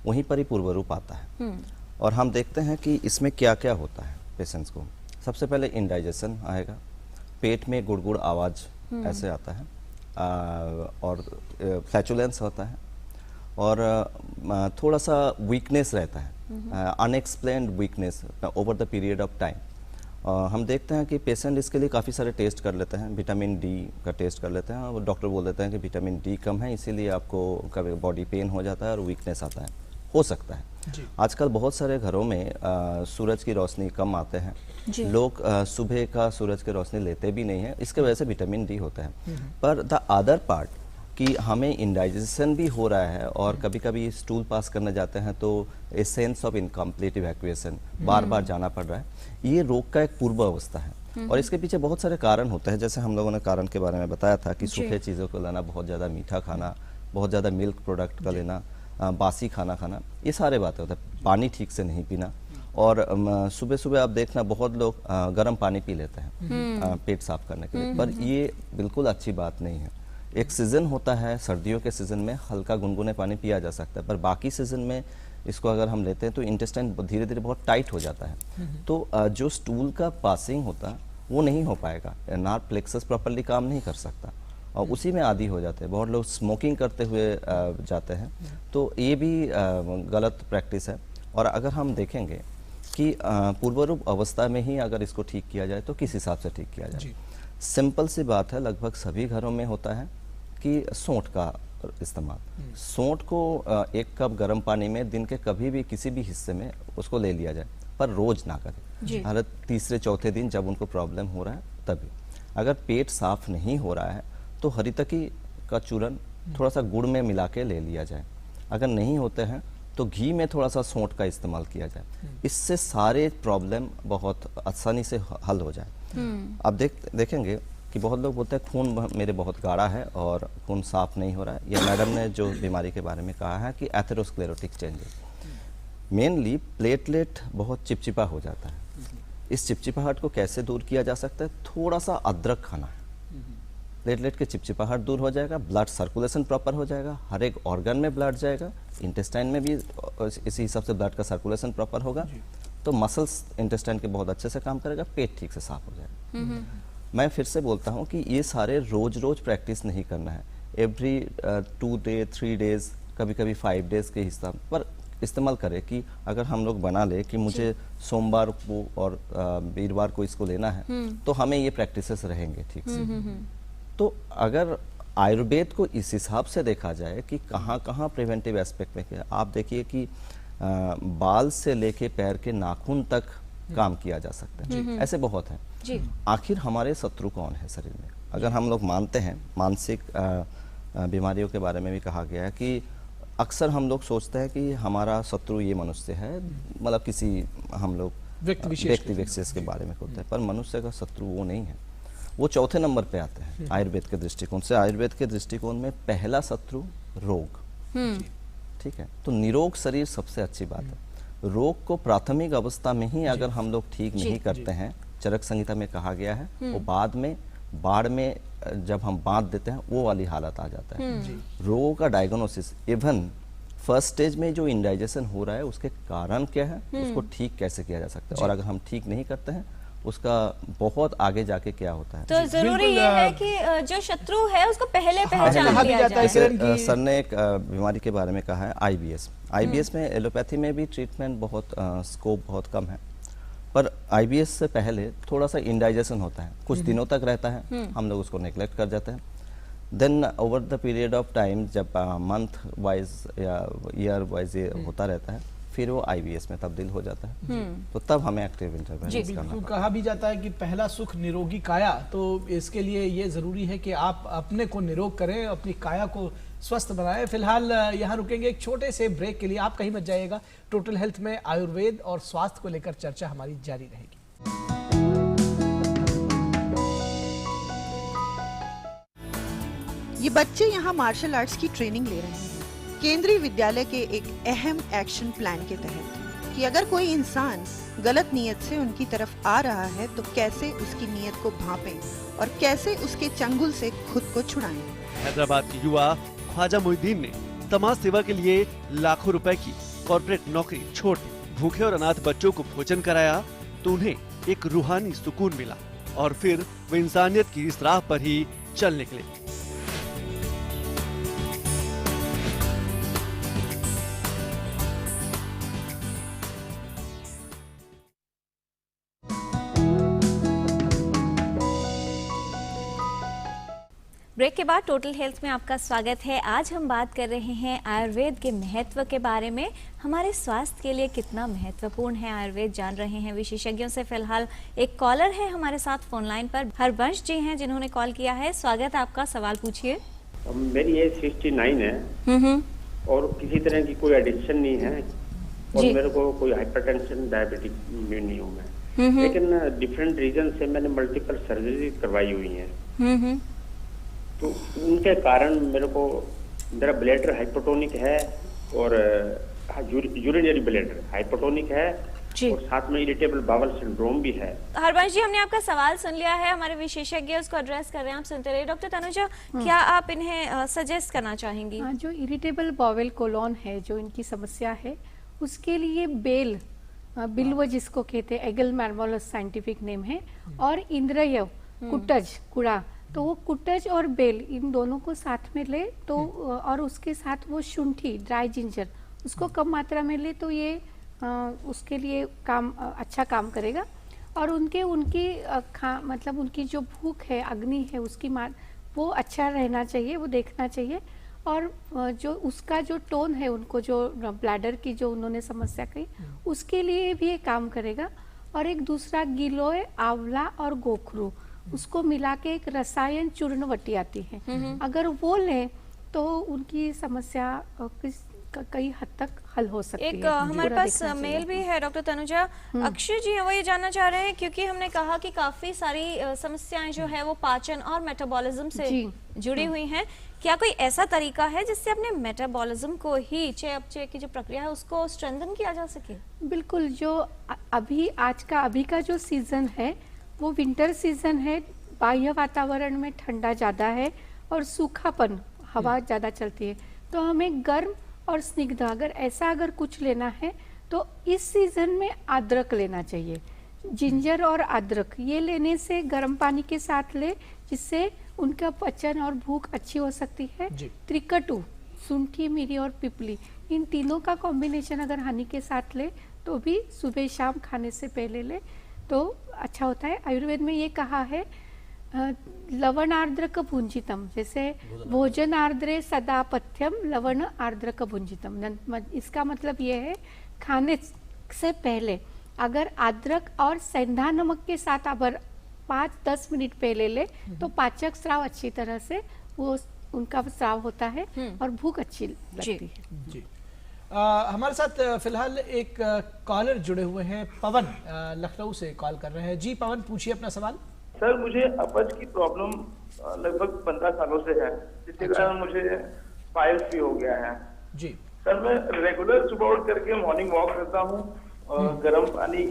वहीं पर ही पूर्व रूप आता है। और हम देखते हैं कि इसमें क्या क्या होता है पेशेंट्स को। सबसे पहले इंडाइजेशन आएगा, पेट में गुड़गुड़ आवाज़ ऐसे आता है, और फ्लैचुलेंस होता है, और थोड़ा सा वीकनेस रहता है, unexplained weakness over the period of time. हम देखते हैं कि पेशेंट इसके लिए काफ़ी सारे टेस्ट कर लेते हैं, विटामिन डी का टेस्ट कर लेते हैं, और डॉक्टर बोल देते हैं कि विटामिन डी कम है, इसीलिए आपको कभी बॉडी पेन हो जाता है और वीकनेस आता है। हो सकता है। आजकल बहुत सारे घरों में सूरज की रोशनी कम आते हैं, लोग सुबह का सूरज की रोशनी लेते भी नहीं है, इसके वजह से विटामिन डी होता है। पर द अदर पार्ट कि हमें इंडाइजेशन भी हो रहा है और कभी कभी स्टूल पास करने जाते हैं तो a sense of incomplete evacuation, बार बार जाना पड़ रहा है, ये रोग का एक पूर्व अवस्था है। और इसके पीछे बहुत सारे कारण होते हैं, जैसे हम लोगों ने कारण के बारे में बताया था कि सूखे चीज़ों को लेना, बहुत ज़्यादा मीठा खाना, बहुत ज़्यादा मिल्क प्रोडक्ट का लेना, बासी खाना खाना, ये सारे बातें होता है। पानी ठीक से नहीं पीना, और सुबह सुबह आप देखना बहुत लोग गर्म पानी पी लेते हैं पेट साफ करने के लिए, पर ये बिल्कुल अच्छी बात नहीं है। एक सीज़न होता है, सर्दियों के सीज़न में हल्का गुनगुने पानी पिया जा सकता है, पर बाकी सीज़न में इसको अगर हम लेते हैं तो इंटेस्टाइन धीरे धीरे बहुत टाइट हो जाता है, तो जो स्टूल का पासिंग होता वो नहीं हो पाएगा, नार्व प्लेक्सस प्रॉपर्ली काम नहीं कर सकता और उसी में आदी हो जाते हैं। बहुत लोग स्मोकिंग करते हुए जाते हैं, तो ये भी गलत प्रैक्टिस है। और अगर हम देखेंगे कि पूर्वरूप अवस्था में ही अगर इसको ठीक किया जाए तो किस हिसाब से ठीक किया जाए, सिंपल सी बात है, लगभग सभी घरों में होता है कि सौंठ का इस्तेमाल। सौंठ को 1 कप गर्म पानी में दिन के कभी भी किसी भी हिस्से में उसको ले लिया जाए, पर रोज ना करें, हर तीसरे चौथे दिन जब उनको प्रॉब्लम हो रहा है तभी। अगर पेट साफ नहीं हो रहा है तो हरितकी का चूरन थोड़ा सा गुड़ में मिला के ले लिया जाए। अगर नहीं होते हैं तो घी में थोड़ा सा सौंठ का इस्तेमाल किया जाए, इससे सारे प्रॉब्लम बहुत आसानी से हल हो जाए। अब देखेंगे कि बहुत लोग बोलते हैं खून मेरे बहुत गाढ़ा है और खून साफ नहीं हो रहा है। या मैडम ने जो बीमारी के बारे में कहा है कि एथेरोस्क्लेरोटिक चेंजेस, मेनली प्लेटलेट बहुत चिपचिपा हो जाता है। इस चिपचिपाहट को कैसे दूर किया जा सकता है, थोड़ा सा अदरक खाना है, प्लेटलेट के चिपचिपाहट दूर हो जाएगा, ब्लड सर्कुलेशन प्रॉपर हो जाएगा, हर एक ऑर्गन में ब्लड जाएगा, इंटेस्टाइन में भी इसी हिसाब से ब्लड का सर्कुलेशन प्रॉपर होगा, तो मसल्स इंटेस्टाइन के बहुत अच्छे से काम करेगा, पेट ठीक से साफ हो जाएगा। मैं फिर से बोलता हूँ कि ये सारे रोज रोज प्रैक्टिस नहीं करना है, एवरी 2 डे 3 डेज, कभी कभी 5 डेज के हिसाब पर इस्तेमाल करें। कि अगर हम लोग बना ले कि मुझे सोमवार को और वीरवार को इसको लेना है, तो हमें ये प्रैक्टिसेस रहेंगे ठीक से। तो अगर आयुर्वेद को इस हिसाब से देखा जाए कि कहाँ कहाँ प्रिवेंटिव एस्पेक्ट में क्या, आप देखिए कि बाल से लेके पैर के नाखून तक काम किया जा सकता है, ऐसे बहुत हैं। आखिर हमारे शत्रु कौन है शरीर में? अगर हम लोग मानते हैं मानसिक बीमारियों के बारे में भी कहा गया है कि अक्सर हम लोग सोचते हैं कि हमारा शत्रु ये मनुष्य है, मतलब किसी हम लोग व्यक्ति विशेष के बारे में होता है, पर मनुष्य का शत्रु वो नहीं है, वो चौथे नंबर पे आते हैं आयुर्वेद के दृष्टिकोण से। आयुर्वेद के दृष्टिकोण में पहला शत्रु रोग, ठीक है, तो निरोग शरीर सबसे अच्छी बात है। रोग को प्राथमिक अवस्था में ही अगर हम लोग ठीक नहीं करते हैं, चरक संहिता में कहा गया है, वो बाद में बाढ़ में जब हम बांध देते हैं वो वाली हालत आ जाता है। रोगों का डायग्नोसिस, इवन फर्स्ट स्टेज में जो इंडाइजेशन हो रहा है उसके कारण क्या है, उसको ठीक कैसे किया जा सकता है, और अगर हम ठीक नहीं करते हैं उसका बहुत आगे जाके क्या होता है। तो जरूरी ये है कि जो शत्रु है उसको पहले पहचान लिया जाए। जैसे सर ने एक बीमारी के बारे में कहा है आईबीएस। आईबीएस में एलोपैथी में भी ट्रीटमेंट बहुत स्कोप बहुत कम है, पर आईबीएस से पहले थोड़ा सा इंडाइजेशन होता है, कुछ दिनों तक रहता है, हम लोग उसको नेग्लेक्ट कर जाते हैं। Then over the period of time जब मंथ वाइज या ईयर वाइज होता रहता है, फिर वो आईबीएस में तब्दील हो जाता है, तो तब हमें एक्टिव इंटरवेंशन करना पड़ता है। कहा भी जाता है कि पहला सुख निरोगी काया, तो इसके लिए ये जरूरी है कि आप अपने को निरोग करें, अपनी काया को स्वस्थ बनाएं। फिलहाल यहाँ रुकेंगे एक छोटे से ब्रेक के लिए, आप कहीं मत जाइएगा। टोटल हेल्थ में आयुर्वेद और स्वास्थ्य को लेकर चर्चा हमारी जारी रहेगी। ये बच्चे यहाँ मार्शल आर्ट्स की ट्रेनिंग ले रहे हैं केंद्रीय विद्यालय के एक अहम एक्शन प्लान के तहत, कि अगर कोई इंसान गलत नीयत से उनकी तरफ आ रहा है तो कैसे उसकी नीयत को भांपें और कैसे उसके चंगुल से खुद को छुड़ाएं। हैदराबाद के युवा ख्वाजा मोहिद्दीन ने समाज सेवा के लिए लाखों रुपए की कॉर्पोरेट नौकरी छोड़ भूखे और अनाथ बच्चों को भोजन कराया, तो उन्हें एक रूहानी सुकून मिला और फिर वे इंसानियत की इस राह पर ही चल निकले। ब्रेक के बाद टोटल हेल्थ में आपका स्वागत है। आज हम बात कर रहे हैं आयुर्वेद के महत्व के बारे में। हमारे स्वास्थ्य के लिए कितना महत्वपूर्ण है आयुर्वेद जान रहे हैं विशेषज्ञों से। फिलहाल एक कॉलर है हमारे साथ फोन लाइन पर, हरबंश जी हैं जिन्होंने कॉल किया है। स्वागत है आपका, सवाल पूछिए। मेरी एज 69 है और किसी तरह की कोई एडिक्शन नहीं है और मेरे को कोई हाइपरटेंशन डायबिटिक नहीं हूँ मैं, लेकिन डिफरेंट रीजन से मैंने मल्टीपल सर्जरी करवाई हुई है, तो उनके कारण मेरा ब्लैडर हाइपोटोनिक है और यूरिनरी ब्लैडर हाइपोटोनिक है और साथ में इरिटेबल बावल सिंड्रोम भी है। हरबंश जी, हमने आपका सवाल सुन लिया है, हमारे विशेषज्ञ उसको एड्रेस कर रहे हैं, आप सुनते रहिए। डॉक्टर तनुजा, क्या आप इन्हें सजेस्ट करना चाहेंगी? जो इरिटेबल बावल कोलोन है, जो इनकी समस्या है, उसके लिए बेल, बिल्व जिसको कहते हैं, एगल मार्मोलस साइंटिफिक नेम है, और इंद्रयव कुटज कुड़ा, तो वो कुटज और बेल इन दोनों को साथ में ले तो, और उसके साथ वो शुंठी ड्राई जिंजर उसको कम मात्रा में ले तो ये उसके लिए अच्छा काम करेगा। और उनकी मतलब उनकी जो भूख है, अग्नि है, उसकी वो अच्छा रहना चाहिए, वो देखना चाहिए। और जो उसका जो टोन है, उनको जो ब्लैडर की जो उन्होंने समस्या कही, उसके लिए भी ये काम करेगा। और एक दूसरा गिलोय, आंवला और गोखरू, उसको मिला के एक रसायन चूर्णवटी आती है, अगर वो लें तो उनकी समस्या कई हद तक हल हो सकती है। हमारे पास मेल भी है डॉक्टर तनुजा, अक्षय जी हैं, वो ये जानना चाह रहे हैं क्योंकि हमने कहा कि काफी सारी समस्याएं जो है वो पाचन और मेटाबॉलिज्म से जुड़ी हुई हैं। क्या कोई ऐसा तरीका है जिससे अपने मेटाबॉलिज्म को ही चयापचय की जो प्रक्रिया है उसको स्ट्रेंथन किया जा सके? बिल्कुल, जो अभी का जो सीजन है वो विंटर सीजन है, बाह्य वातावरण में ठंडा ज़्यादा है और सूखापन, हवा ज़्यादा चलती है, तो हमें गर्म और स्निग्ध अगर कुछ लेना है तो इस सीजन में अदरक लेना चाहिए। जिंजर और अदरक ये लेने से गर्म पानी के साथ ले, जिससे उनका पचन और भूख अच्छी हो सकती है। त्रिकटु, शुंठी, मिरी और पिपली, इन तीनों का कॉम्बिनेशन अगर हनी के साथ ले तो भी सुबह शाम खाने से पहले ले तो अच्छा होता है। आयुर्वेद में ये कहा है लवण आर्द्रक भुंजितम, जैसे भोजन आर्द्रे सदा पथ्यम लवण आर्द्रक भुंजितम। इसका मतलब ये है खाने से पहले अगर अदरक और सेंधा नमक के साथ अगर 5-10 मिनट पहले ले तो पाचक स्राव अच्छी तरह से वो उनका स्राव होता है और भूख अच्छी लगती है। जी हमारे साथ फिलहाल एक कॉलर जुड़े हुए हैं, पवन लखनऊ से कॉल कर रहे हैं। जी पवन, पूछिए अपना सवाल। सर, मुझे अपच की प्रॉब्लम लगभग 15 सालों से है, जिसके कारण मुझे पाइल्स भी हो गया है। जी सर, मैं रेगुलर सुबह उठ करके मॉर्निंग वॉक करता हूँ और गर्म पानी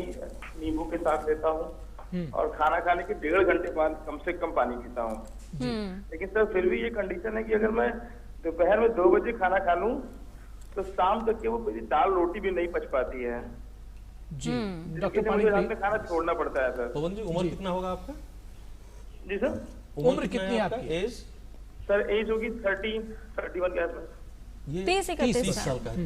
नींबू के साथ लेता हूँ और खाना खाने के 1.5 घंटे बाद कम से कम पानी पीता हूँ। लेकिन सर फिर भी ये कंडीशन है कि अगर मैं दोपहर में 2 बजे खाना खा लूँ तो शाम तक के वो मेरी दाल रोटी भी नहीं पच पाती है। जी डॉक्टर, मुझे रात में खाना छोड़ना पड़ता है सर। पवन जी, उम्र कितना होगा आपका? जी सर, उम्र कितनी है आपकी? एज सर एज होगी 31 के आसपास। ये 30 साल का है।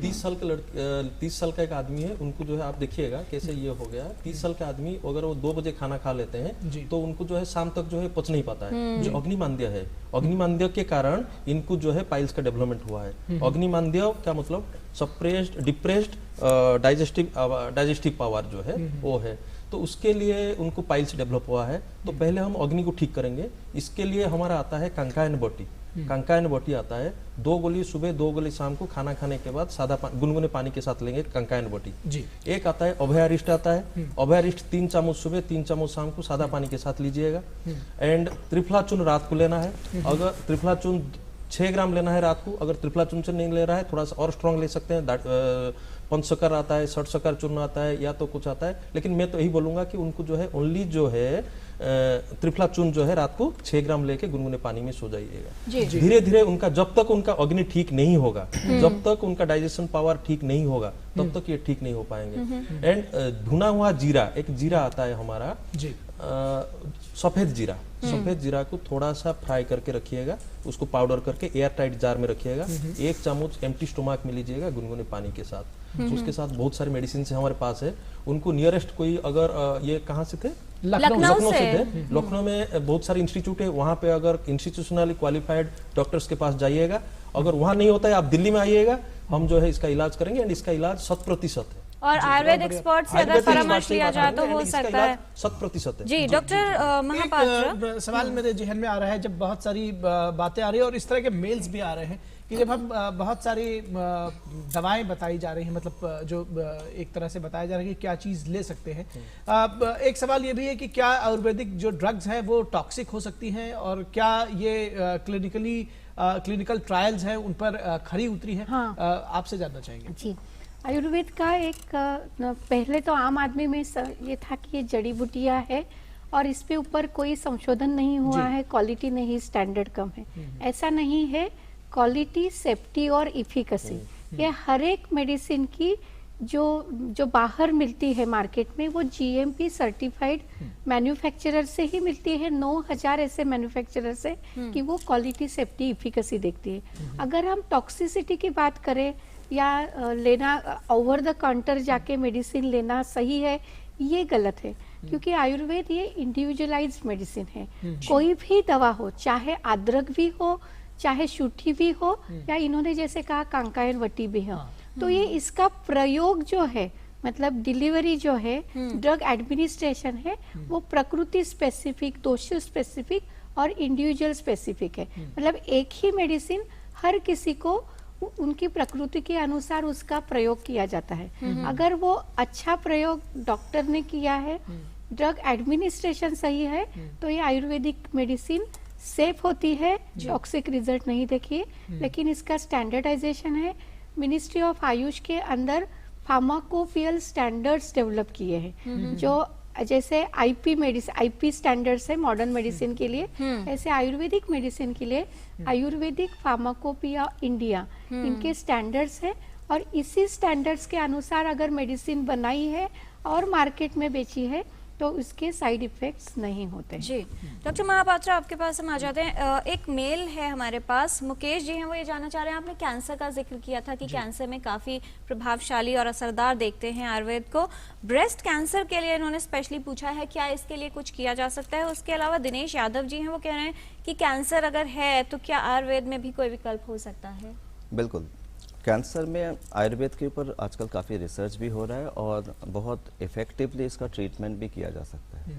30 साल का एक आदमी है, उनको जो है आप देखिएगा कैसे ये हो गया। 30 साल का आदमी अगर वो 2 बजे खाना खा लेते हैं तो उनको जो है शाम तक जो है पच नहीं पाता है। जो अग्निमांद्य है, अग्निमांद्य के कारण इनको जो है पाइल्स का डेवलपमेंट हुआ है। अग्निमांद्य क्या मतलब? सप्रेस्ड, डिप्रेस्ड डाइजेस्टिव पावर जो है वो है, तो उसके लिए उनको पाइल्स डेवलप हुआ है। तो पहले हम अग्नि को ठीक करेंगे। इसके लिए हमारा आता है कंकायन बोटी। कंकायन बोटी आता है, 2 गोली सुबह 2 गोली शाम को खाना खाने के बाद सादा गुनगुने पानी के साथ लेंगे कंकायन बोटी। जी एक आता है अभयारिष्ट आता है। अभयारिष्ट 3 चम्मच सुबह 3 चम्मच शाम को सादा पानी के साथ लीजिएगा। एंड त्रिफला चूर्ण रात को लेना है। अगर त्रिफला चूर्ण 6 ग्राम लेना है रात को। अगर त्रिफला चूर्ण से नहीं ले रहा है, थोड़ा सा और स्ट्रॉन्ग ले सकते हैं। पंचशक्कर आता है, 60 शक्कर चूर्ण आता है, या तो कुछ आता है। लेकिन मैं तो यही बोलूंगा कि उनको जो है ओनली जो है त्रिफला चूर्ण जो है रात को 6 ग्राम लेके गुनगुने पानी में सो जाइएगा। धीरे धीरे उनका, जब तक उनका अग्नि ठीक नहीं होगा, जब तक उनका डाइजेशन पावर ठीक नहीं होगा, तब तक ये ठीक नहीं हो पाएंगे। एंड भुना हुआ जीरा, एक जीरा आता है हमारा जी, सफेद जीरा। सफेद जीरा को थोड़ा सा फ्राई करके रखिएगा, उसको पाउडर करके एयर टाइट जार में रखिएगा। 1 चम्मच एम्प्टी स्टोमक में लीजिएगा गुनगुने पानी के साथ। उसके साथ बहुत सारे मेडिसिन हमारे पास है। उनको नियरेस्ट कोई अगर ये कहाँ से थे? लखनऊ से थे। लखनऊ में बहुत सारे इंस्टीट्यूट है, वहाँ पे अगर इंस्टीट्यूशनली क्वालिफाइड डॉक्टर्स के पास जाइएगा। अगर वहाँ नहीं होता है, आप दिल्ली में आइएगा, हम जो है इसका इलाज करेंगे। एंड इसका इलाज 100% है। और आयुर्वेद एक्सपर्ट से अगर परामर्श लिया जाए तो हो सकता है 100% है। जी डॉक्टर महापात्र, सवाल मेरे जहन में आ रहा है, जब बहुत सारी बातें आ रही है और इस तरह के मेल्स भी आ रहे हैं कि जब हम बहुत सारी दवाएं बताई जा रही हैं, मतलब जो एक तरह से बताया जा रहा है कि क्या चीज़ ले सकते हैं। एक सवाल ये भी है कि क्या आयुर्वेदिक जो ड्रग्स हैं वो टॉक्सिक हो सकती हैं, और क्या ये क्लिनिकल ट्रायल्स हैं उन पर खरी उतरी हैं? हाँ। आपसे जानना चाहेंगे। जी, आयुर्वेद का एक पहले तो आम आदमी में ये था कि ये जड़ी बूटियाँ है और इस पे ऊपर कोई संशोधन नहीं हुआ है, क्वालिटी नहीं, स्टैंडर्ड कम है। ऐसा नहीं है। क्वालिटी, सेफ्टी और इफिकेसी, ये हर एक मेडिसिन की जो बाहर मिलती है मार्केट में, वो जीएमपी सर्टिफाइड मैन्युफैक्चरर से ही मिलती है। 9000 ऐसे मैन्युफैक्चरर से कि वो क्वालिटी, सेफ्टी, इफिकेसी देखती है। अगर हम टॉक्सिसिटी की बात करें या लेना ओवर द काउंटर जाके मेडिसिन लेना सही है, ये गलत है। क्योंकि आयुर्वेद ये इंडिविजुअलाइज्ड मेडिसिन है। कोई भी दवा हो, चाहे अदरक भी हो, चाहे शूठी भी हो, या इन्होंने जैसे कहा कांकायन वटी भी हो, तो ये इसका प्रयोग जो है, मतलब डिलीवरी जो है, ड्रग एडमिनिस्ट्रेशन है, वो प्रकृति स्पेसिफिक, दोषी स्पेसिफिक और इंडिविजुअल स्पेसिफिक है। मतलब एक ही मेडिसिन हर किसी को उनकी प्रकृति के अनुसार उसका प्रयोग किया जाता है। अगर वो अच्छा प्रयोग डॉक्टर ने किया है, ड्रग एडमिनिस्ट्रेशन सही है, तो ये आयुर्वेदिक मेडिसिन सेफ होती है, टॉक्सिक रिजल्ट नहीं देखिए। लेकिन इसका स्टैंडर्डाइजेशन है। मिनिस्ट्री ऑफ आयुष के अंदर फार्माकोपियल स्टैंडर्ड्स डेवलप किए हैं, जो जैसे आईपी स्टैंडर्ड्स है मॉडर्न मेडिसिन के लिए, ऐसे आयुर्वेदिक मेडिसिन के लिए आयुर्वेदिक फार्माकोपिया इंडिया, इनके स्टैंडर्ड्स है। और इसी स्टैंडर्ड्स के अनुसार अगर मेडिसिन बनाई है और मार्केट में बेची है तो उसके साइड इफेक्ट्स नहीं होते। जी डॉक्टर महापात्रा, आपके पास हम आ जाते हैं। एक मेल है हमारे पास, मुकेश जी हैं, वो ये जानना चाह रहे हैं, आपने कैंसर का जिक्र किया था कि कैंसर में काफ़ी प्रभावशाली और असरदार देखते हैं आयुर्वेद को। ब्रेस्ट कैंसर के लिए इन्होंने स्पेशली पूछा है, क्या इसके लिए कुछ किया जा सकता है? उसके अलावा दिनेश यादव जी हैं, वो कह रहे हैं कि कैंसर अगर है तो क्या आयुर्वेद में भी कोई विकल्प हो सकता है? बिल्कुल, कैंसर में आयुर्वेद के ऊपर आजकल काफ़ी रिसर्च भी हो रहा है और बहुत इफ़ेक्टिवली इसका ट्रीटमेंट भी किया जा सकता है।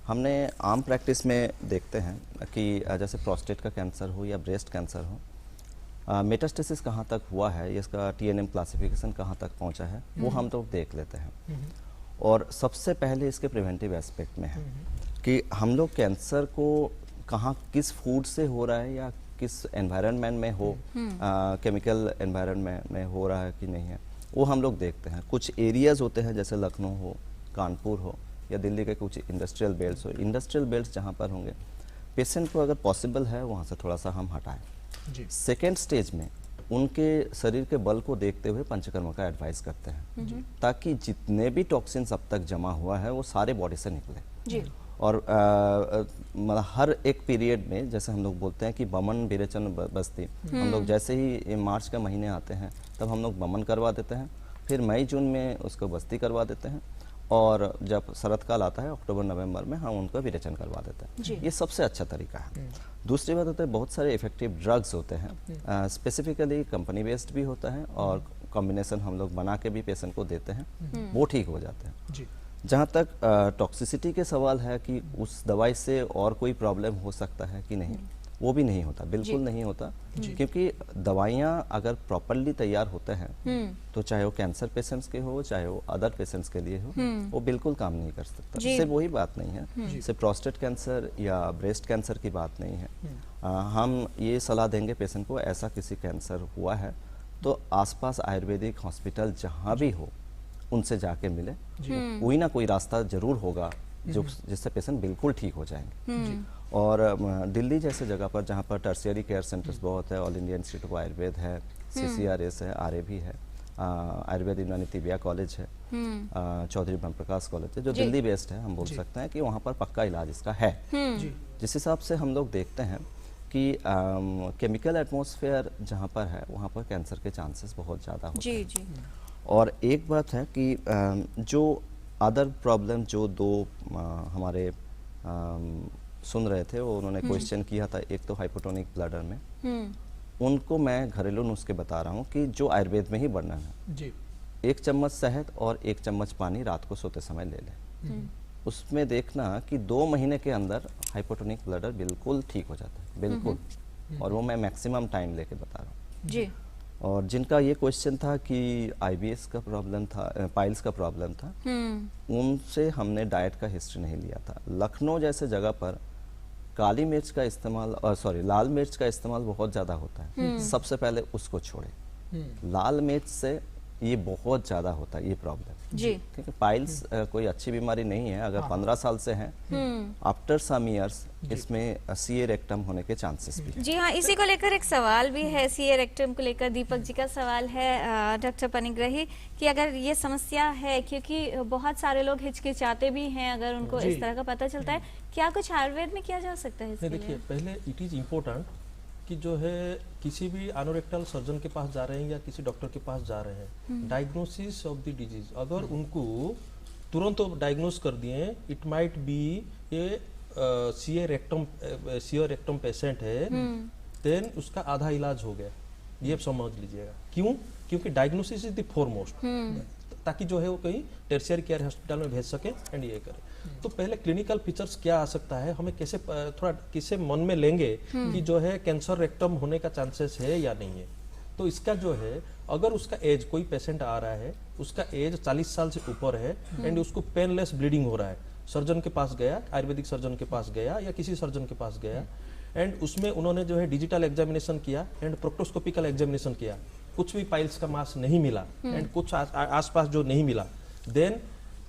हमने आम प्रैक्टिस में देखते हैं कि जैसे प्रोस्टेट का कैंसर हो या ब्रेस्ट कैंसर हो, मेटास्टेसिस कहाँ तक हुआ है, इसका TNM क्लासिफिकेशन कहाँ तक पहुँचा है, वो हम तो देख लेते हैं। और सबसे पहले इसके प्रिवेंटिव एस्पेक्ट में है कि हम लोग कैंसर को कहाँ किस फूड से हो रहा है या किस एनवायरनमेंट में हो, केमिकल एनवायरनमेंट में हो रहा है कि नहीं है, वो हम लोग देखते हैं। कुछ एरियाज होते हैं जैसे लखनऊ हो, कानपुर हो या दिल्ली के कुछ इंडस्ट्रियल बेल्ट्स हो, इंडस्ट्रियल बेल्ट्स जहाँ पर होंगे, पेशेंट को अगर पॉसिबल है वहाँ से थोड़ा सा हम हटाएं। सेकेंड स्टेज में उनके शरीर के बल को देखते हुए पंचकर्म का एडवाइस करते हैं ताकि जितने भी टॉक्सिन्स अब तक जमा हुआ है वो सारे बॉडी से निकले। और मतलब हर एक पीरियड में, जैसे हम लोग बोलते हैं कि बमन विरेचन बस्ती, हम लोग जैसे ही मार्च का महीने आते हैं तब हम लोग बमन करवा देते हैं, फिर मई जून में उसको बस्ती करवा देते हैं, और जब शरद काल आता है अक्टूबर नवंबर में हम उनको विरेचन करवा देते हैं। ये सबसे अच्छा तरीका है। दूसरी बात होता है बहुत सारे इफेक्टिव ड्रग्स होते हैं, स्पेसिफिकली कंपनी बेस्ड भी होता है और कॉम्बिनेशन हम लोग बना के भी पेशेंट को देते हैं, वो ठीक हो जाते हैं। जहाँ तक टॉक्सिसिटी के सवाल है कि उस दवाई से और कोई प्रॉब्लम हो सकता है कि नहीं, वो भी नहीं होता, बिल्कुल नहीं होता, क्योंकि दवाइयाँ अगर प्रॉपरली तैयार होते हैं तो चाहे वो कैंसर पेशेंट्स के हो चाहे वो अदर पेशेंट्स के लिए हो, वो बिल्कुल काम नहीं कर सकता। सिर्फ वही बात नहीं है, सिर्फ प्रोस्टेट कैंसर या ब्रेस्ट कैंसर की बात नहीं है। हम ये सलाह देंगे पेशेंट को, ऐसा किसी कैंसर हुआ है तो आसपास आयुर्वेदिक हॉस्पिटल जहाँ भी हो उनसे जाके मिले, कोई ना कोई रास्ता जरूर होगा जो जिससे पेशेंट बिल्कुल ठीक हो जाएंगे। और दिल्ली जैसे जगह पर जहाँ पर टर्शियरी केयर सेंटर्स बहुत है, all India institute of Ayurveda है, CCRS है, RAB है, आयुर्वेद यूनानी तिबिया कॉलेज है, चौधरी ब्रह्म प्रकाश कॉलेज है, जो दिल्ली बेस्ड है, हम बोल सकते हैं कि वहाँ पर पक्का इलाज इसका है। जिस हिसाब से हम लोग देखते हैं कि केमिकल एटमॉस्फेयर जहाँ पर है वहाँ पर कैंसर के चांसेस बहुत ज़्यादा होते हैं। और एक बात है कि जो अदर प्रॉब्लम जो दो हमारे सुन रहे थे, वो उन्होंने क्वेश्चन किया था, एक तो हाइपोटोनिक ब्लडर में, उनको मैं घरेलू नुस्खे बता रहा हूँ कि जो आयुर्वेद में ही वर्णन है। 1 चम्मच शहद और 1 चम्मच पानी रात को सोते समय ले लें। उसमें देखना कि 2 महीने के अंदर हाइपोटोनिक ब्लडर बिल्कुल ठीक हो जाता है, बिल्कुल। और वो मैं मैक्सिमम टाइम लेके बता रहा हूँ। और जिनका ये क्वेश्चन था कि IBS का प्रॉब्लम था, पाइल्स का प्रॉब्लम था, उनसे हमने डाइट का हिस्ट्री नहीं लिया था। लखनऊ जैसे जगह पर काली मिर्च का इस्तेमाल, लाल मिर्च का इस्तेमाल बहुत ज़्यादा होता है। सबसे पहले उसको छोड़े। लाल मिर्च से ये बहुत ज़्यादा होता है ये प्रॉब्लम। ठीक है, पाइल्स कोई अच्छी बीमारी नहीं है, अगर 15 साल से है, आफ्टर सम इयर्स इसमें CA रेक्टम होने के चांसेस भी हैं। जी हाँ, इसी को लेकर एक सवाल भी है, CA रेक्टम को लेकर दीपक जी का सवाल है डॉक्टर पनिग्राही कि अगर ये समस्या है, क्योंकि बहुत सारे लोग हिचकिचाते भी हैं अगर उनको इस तरह का पता चलता है, क्या कुछ आयुर्वेद में किया जा सकता है इसके लिए? देखिए, पहले इट इज इम्पोर्टेंट कि जो है किसी भी एनोरेक्टल सर्जन के पास जा रहे हैं या किसी डॉक्टर के पास जा रहे हैं, डायग्नोसिस ऑफ द डिजीज अगर उनको तुरंत डायग्नोस कर दिए, इट माइट बी ये CA रेक्टम पेशेंट है, देन उसका आधा इलाज हो गया, ये समझ लीजिएगा। क्यों? क्योंकि डायग्नोसिस इज द फोरमोस्ट, ताकि जो है वो कहीं टर्शियरी केयर हॉस्पिटल में भेज सके एंड ये करे। तो पहले क्लिनिकल फीचर्स क्या आ सकता है, हमें कैसे थोड़ा किसे मन में लेंगे कि जो है कैंसर रेक्टम होने का चांसेस है या नहीं है। तो इसका जो है, अगर उसका एज, कोई पेशेंट आ रहा है उसका एज 40 साल से ऊपर है एंड उसको पेनलेस ब्लीडिंग हो रहा है, सर्जन के पास गया, आयुर्वेदिक सर्जन के पास गया या किसी सर्जन के पास गया, एंड उसमें उन्होंने जो है डिजिटल एग्जामिनेशन किया एंड प्रोक्टोस्कोपिकल एग्जामिनेशन किया, कुछ भी पाइल्स का मास नहीं मिला एंड कुछ आसपास जो नहीं मिला, देन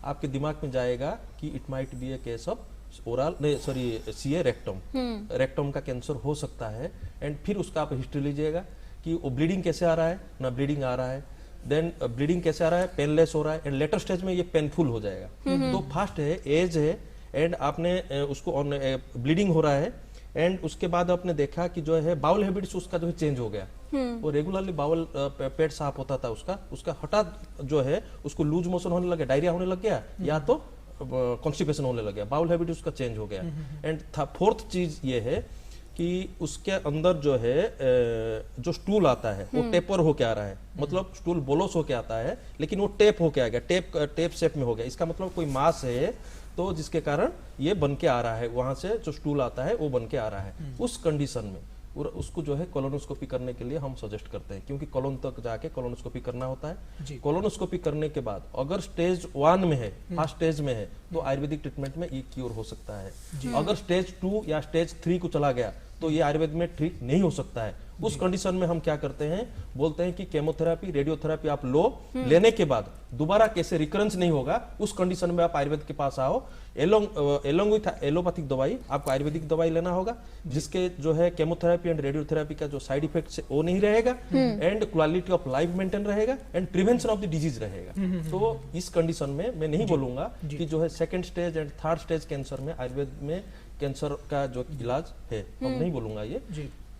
आपके दिमाग में जाएगा कि it might be A case of oral CA rectum का कैंसर हो सकता है। एंड फिर उसका आप हिस्ट्री लीजिएगा कि वो ब्लीडिंग कैसे आ रहा है, ना ब्लीडिंग आ रहा है, देन ब्लीडिंग कैसे आ रहा है, पेनलेस हो रहा है, एंड लेटर स्टेज में ये पेनफुल हो जाएगा। तो फर्स्ट है एज है एंड आपने उसको ब्लीडिंग हो रहा है, एंड उसके बाद आपने देखा कि जो है बाउल हैबिट्स उसका जो है चेंज हो गया, वो रेगुलरली बाउल पेट साफ होता था उसका हठात जो है उसको लूज मोशन होने लगे, डायरिया होने लग गया, या तो कॉन्स्टिपेशन होने लग गया, बाउल हैबिट उसका चेंज हो गया। एंड फोर्थ चीज ये है कि उसके अंदर जो है जो स्टूल आता है वो टेपर होके आ रहा है, मतलब स्टूल बोलोस होके आता है लेकिन वो टेप होके आ गया, टेप शेप में हो गया। इसका मतलब कोई मास है तो जिसके कारण ये बन के आ रहा है, वहां से जो स्टूल आता है वो बन के आ रहा है। उस कंडीशन में उसको जो है कोलोनोस्कोपी करने के लिए हम सजेस्ट करते हैं, क्योंकि कोलोन तक जाके कोलोनोस्कोपी करना होता है। कोलोनोस्कोपी करने के बाद अगर स्टेज 1 में है, फर्स्ट स्टेज में है, तो आयुर्वेदिक ट्रीटमेंट में ये क्योर हो सकता है। अगर स्टेज 2 या स्टेज 3 को चला गया तो ये आयुर्वेद में ट्रीट नहीं हो सकता है। उस कंडीशन में हम क्या करते हैं, बोलते हैं कि केमोथेरापी, रेडियोथेरापी आप लो, लेने के बाद दोबारा कैसे रिकरेंस नहीं होगा, उस कंडीशन में आप आयुर्वेद के पास आओ। एलोंग विथ एलोपैथिक दवाई आपको आयुर्वेदिक दवाई लेना होगा, जिसके जो है केमोथेरापी एंड रेडियोथेरापी का जो साइड इफेक्ट वो नहीं रहेगा, and quality of life maintain रहेगा, and prevention of the disease रहेगा। तो इस कंडीशन में मैं नहीं बोलूंगा कि जो है second stage and third stage cancer में आयुर्वेद में कैंसर का जो इलाज है, हम नहीं बोलूंगा ये।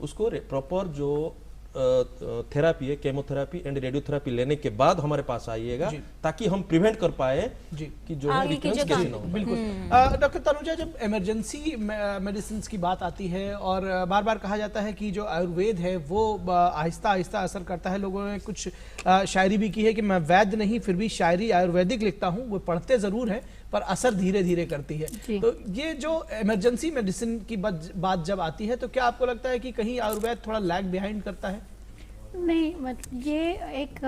उसको प्रॉपर जो थेरापी है, केमोथेरापी एंड रेडियोथेरापी लेने के बाद हमारे पास आइएगा, ताकि हम प्रिवेंट कर पाए कि जो है रिकरेंस कैसे ना हो। बिल्कुल। डॉक्टर तनुजा, जब इमरजेंसी मेडिसिन की बात आती है और बार बार कहा जाता है कि जो आयुर्वेद है वो आहिस्ता आहिस्ता असर करता है, लोगों ने कुछ शायरी भी की है कि मैं वैद्य नहीं फिर भी शायरी आयुर्वेदिक लिखता हूँ, वो पढ़ते जरूर है पर असर धीरे धीरे करती है। तो ये जो इमरजेंसी मेडिसिन की बात जब आती है, तो क्या आपको लगता है कि कहीं आयुर्वेद थोड़ा लैग बिहाइंड करता है? नहीं, मतलब ये एक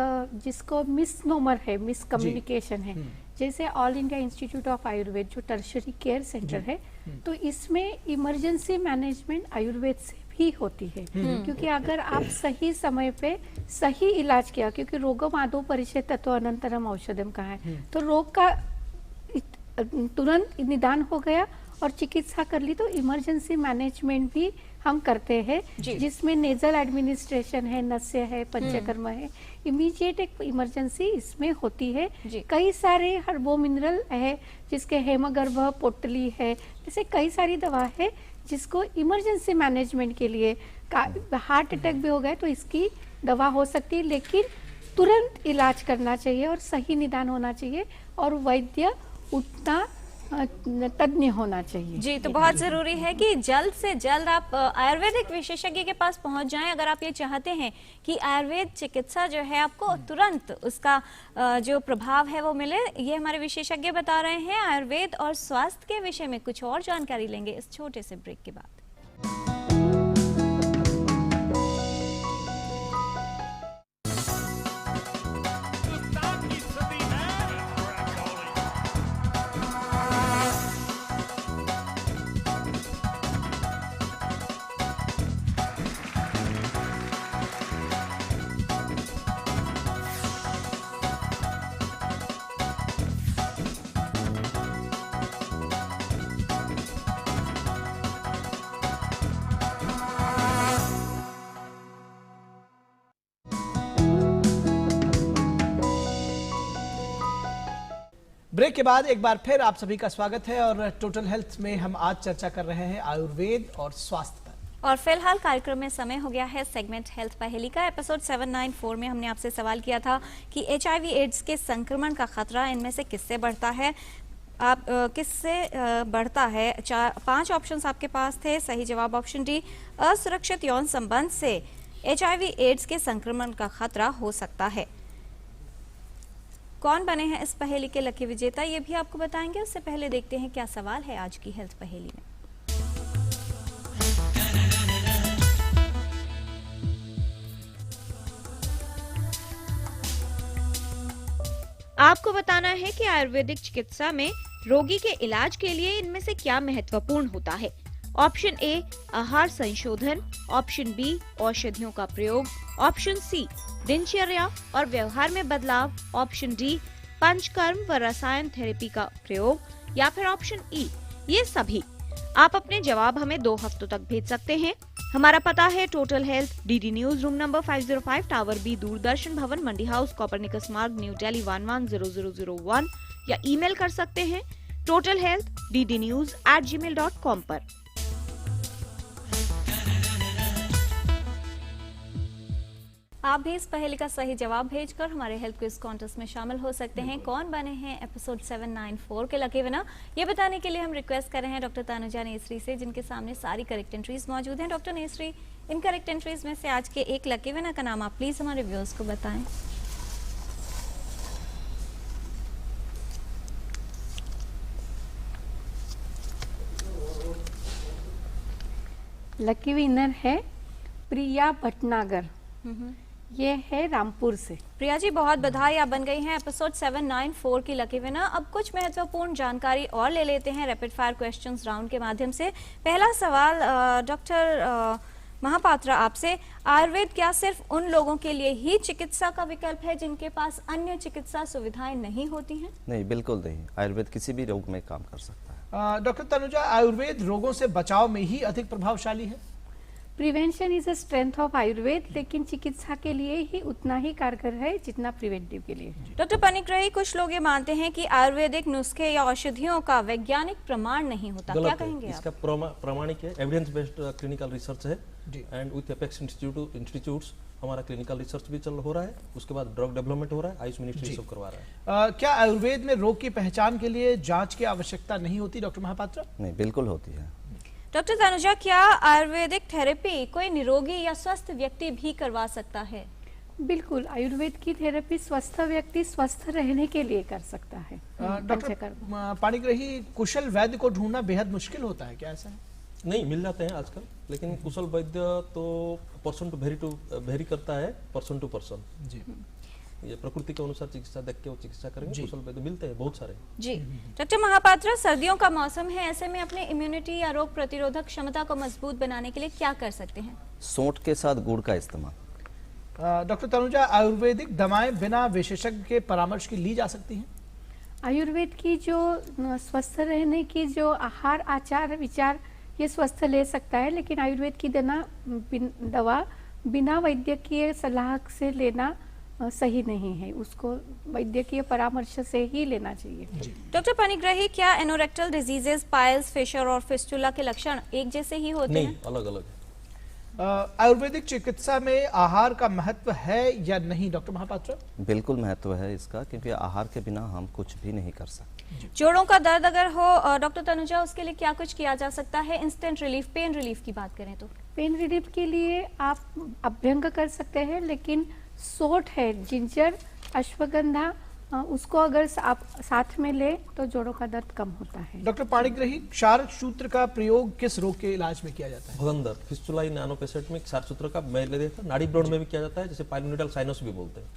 जिसको मिसनोमर है, मिस कम्युनिकेशन है। जैसे all India institute of Ayurveda जो टर्शरी केयर सेंटर है, तो इसमें इमरजेंसी मैनेजमेंट आयुर्वेद से भी होती है। क्योंकि अगर आप सही समय पे सही इलाज किया, क्योंकि रोगम आदौ परिचय तत्व अनंतरम औषधम कहा है, तो रोग का तुरंत निदान हो गया और चिकित्सा कर ली, तो इमरजेंसी मैनेजमेंट भी हम करते हैं, जिसमें नेजल एडमिनिस्ट्रेशन है, नस्य है, पंचकर्म है, इमीडिएट एक इमरजेंसी इसमें होती है। कई सारे हर्बो मिनरल है, जिसके हेमगर्भ, पोटली है, जैसे कई सारी दवा है जिसको इमरजेंसी मैनेजमेंट के लिए, हार्ट अटैक भी हो गए तो इसकी दवा हो सकती है, लेकिन तुरंत इलाज करना चाहिए और सही निदान होना चाहिए और वैद्य उतना तज्ञ होना चाहिए। जी, तो बहुत जरूरी है कि जल्द से जल्द आप आयुर्वेदिक विशेषज्ञ के पास पहुंच जाएं, अगर आप ये चाहते हैं कि आयुर्वेद चिकित्सा जो है आपको तुरंत उसका जो प्रभाव है वो मिले। ये हमारे विशेषज्ञ बता रहे हैं। आयुर्वेद और स्वास्थ्य के विषय में कुछ और जानकारी लेंगे इस छोटे से ब्रेक के बाद। ब्रेक के बाद एक बार फिर आप सभी का स्वागत है और टोटल हेल्थ में हम आज चर्चा कर रहे हैं आयुर्वेद और स्वास्थ्य पर। और फिलहाल कार्यक्रम में समय हो गया है सेगमेंट हेल्थ पहेली का। एपिसोड 794 में हमने आपसे सवाल किया था कि HIV एड्स के संक्रमण का खतरा इनमें से किससे बढ़ता है। आप किससे बढ़ता है? 5 ऑप्शंस आपके पास थे। सही जवाब ऑप्शन डी, असुरक्षित यौन संबंध से HIV एड्स के संक्रमण का खतरा हो सकता है। कौन बने हैं इस पहेली के लकी विजेता, ये भी आपको बताएंगे। उससे पहले देखते हैं क्या सवाल है आज की हेल्थ पहेली में। आपको बताना है कि आयुर्वेदिक चिकित्सा में रोगी के इलाज के लिए इनमें से क्या महत्वपूर्ण होता है। ऑप्शन ए, आहार संशोधन। ऑप्शन बी, औषधियों का प्रयोग। ऑप्शन सी, दिनचर्या और व्यवहार में बदलाव। ऑप्शन डी, पंचकर्म व रसायन थेरेपी का प्रयोग। या फिर ऑप्शन ई, ये सभी। आप अपने जवाब हमें 2 हफ्तों तक भेज सकते हैं। हमारा पता है total health, DD news, room number 505, tower B, Doordarshan Bhavan, Mandi house, Copernicus Marg, New Delhi 110001, या ईमेल कर सकते हैं totalhealth@gmail.com पर। आप भी इस पहेली का सही जवाब भेजकर हमारे हेल्थ क्विज कॉन्टेस्ट में शामिल हो सकते हैं। कौन बने हैं एपिसोड 794 के लकी विनर, ये बताने के लिए हम रिक्वेस्ट कर रहे हैं डॉक्टर तनुजा नेसरी से, जिनके सामने सारी करेक्ट एंट्रीज मौजूद हैं। Doctor necessary, in correct entries में से आज के एक लकी विनर का नाम आप प्लीज हमारे व्यूअर्स को बताएं। लकी विनर है प्रिया भटनागर, ये है रामपुर से। प्रिया जी बहुत बधाई, आप बन गई हैं एपिसोड 794 की लकी विनर। अब कुछ महत्वपूर्ण जानकारी और ले लेते हैं रैपिड फायर क्वेश्चंस राउंड के माध्यम से। पहला सवाल डॉक्टर महापात्रा आपसे, आयुर्वेद क्या सिर्फ उन लोगों के लिए ही चिकित्सा का विकल्प है जिनके पास अन्य चिकित्सा सुविधाएं नहीं होती हैं? नहीं, बिल्कुल नहीं। आयुर्वेद किसी भी रोग में काम कर सकता है। डॉक्टर तनुजा, आयुर्वेद रोगों से बचाव में ही अधिक प्रभावशाली है? Prevention is a strength of Ayurveda, लेकिन चिकित्सा के लिए ही उतना ही कारगर है जितना प्रिवेंटिव के लिए है। डॉक्टर पनिग्रही, कुछ लोग ये मानते हैं कि आयुर्वेदिक नुस्खे या औषधियों का वैज्ञानिक प्रमाण नहीं होता, क्या कहेंगे आप? इसका प्रामाणिक है, एविडेंस बेस्ड क्लिनिकल रिसर्च है एंड विद एपेक्स इंस्टीट्यूट्स हमारा क्लिनिकल रिसर्च भी हो रहा है। उसके बाद ड्रग डेवलपमेंट हो रहा है, आयुष मिनिस्ट्री सब करवा रहा है। क्या आयुर्वेद में रोग की पहचान के लिए जांच की आवश्यकता नहीं होती डॉक्टर महापात्रा? नहीं, बिल्कुल होती है। डॉक्टर तनुजा, क्या आयुर्वेदिक थेरेपी कोई निरोगी या स्वस्थ व्यक्ति भी करवा सकता है? बिल्कुल, आयुर्वेद की थेरेपी स्वस्थ व्यक्ति स्वस्थ रहने के लिए कर सकता है। डॉक्टर पाणिग्रही, कुशल वैद्य को ढूंढना बेहद मुश्किल होता है, क्या ऐसा है? नहीं, मिल जाते हैं आजकल, लेकिन कुशल वैद्य तो पर्सन टू वेरी करता है, पर्सन टू पर्सन। जी, ये प्रकृति के अनुसार चिकित्सा देख के वो चिकित्सा करेंगे। कुशल वैद्य मिलते हैं बहुत सारे। जी डॉक्टर महापात्रा, सर्दियों का मौसम है, ऐसे में अपने इम्यूनिटी या रोग प्रतिरोधक क्षमता को मजबूत बनाने के लिए क्या कर सकते हैं? सोंठ के साथ गुड़ का इस्तेमाल। डॉक्टर तनुजा, आयुर्वेदिक दवाएं बिना विशेषज्ञ के परामर्श की ली जा सकती हैं? आयुर्वेद की जो स्वस्थ रहने की जो आहार आचार विचार ये स्वस्थ ले सकता है, लेकिन आयुर्वेद की दवा बिना वैद्यकीय सलाह से लेना सही नहीं है, उसको वैद्यकीय परामर्श से ही लेना चाहिए। डॉक्टर पनिग्रही, क्या एनोरेक्टल डिजीजेस, पाइल्स, फिशर और फिस्टुला के लक्षण एक जैसे ही होते हैं? नहीं, अलग अलग है। आयुर्वेदिक चिकित्सा में आहार का महत्व है या नहीं डॉक्टर महापात्रा? बिल्कुल महत्व है इसका, क्योंकि आहार के बिना हम कुछ भी नहीं कर सकते। जोड़ों का दर्द अगर हो डॉक्टर तनुजा, उसके लिए क्या कुछ किया जा सकता है? इंस्टेंट रिलीफ, पेन रिलीफ की बात करें तो? पेन रिलीफ के लिए आप अभ्यंग कर सकते हैं, लेकिन सोंठ है, जिंजर, अश्वगंधा, उसको अगर आप साथ में ले तो जोड़ों का दर्द कम होता है। डॉक्टर पाणिग्रही, क्षार सूत्र का प्रयोग किस रोग के इलाज में किया जाता है? भगन दर्द, फिस्टुला नैनो पेशेंट में क्षार सूत्र का मैंने देखा, नाड़ी ब्लड में भी किया जाता है, जैसे पाइलोनिडल साइनस भी बोलते हैं।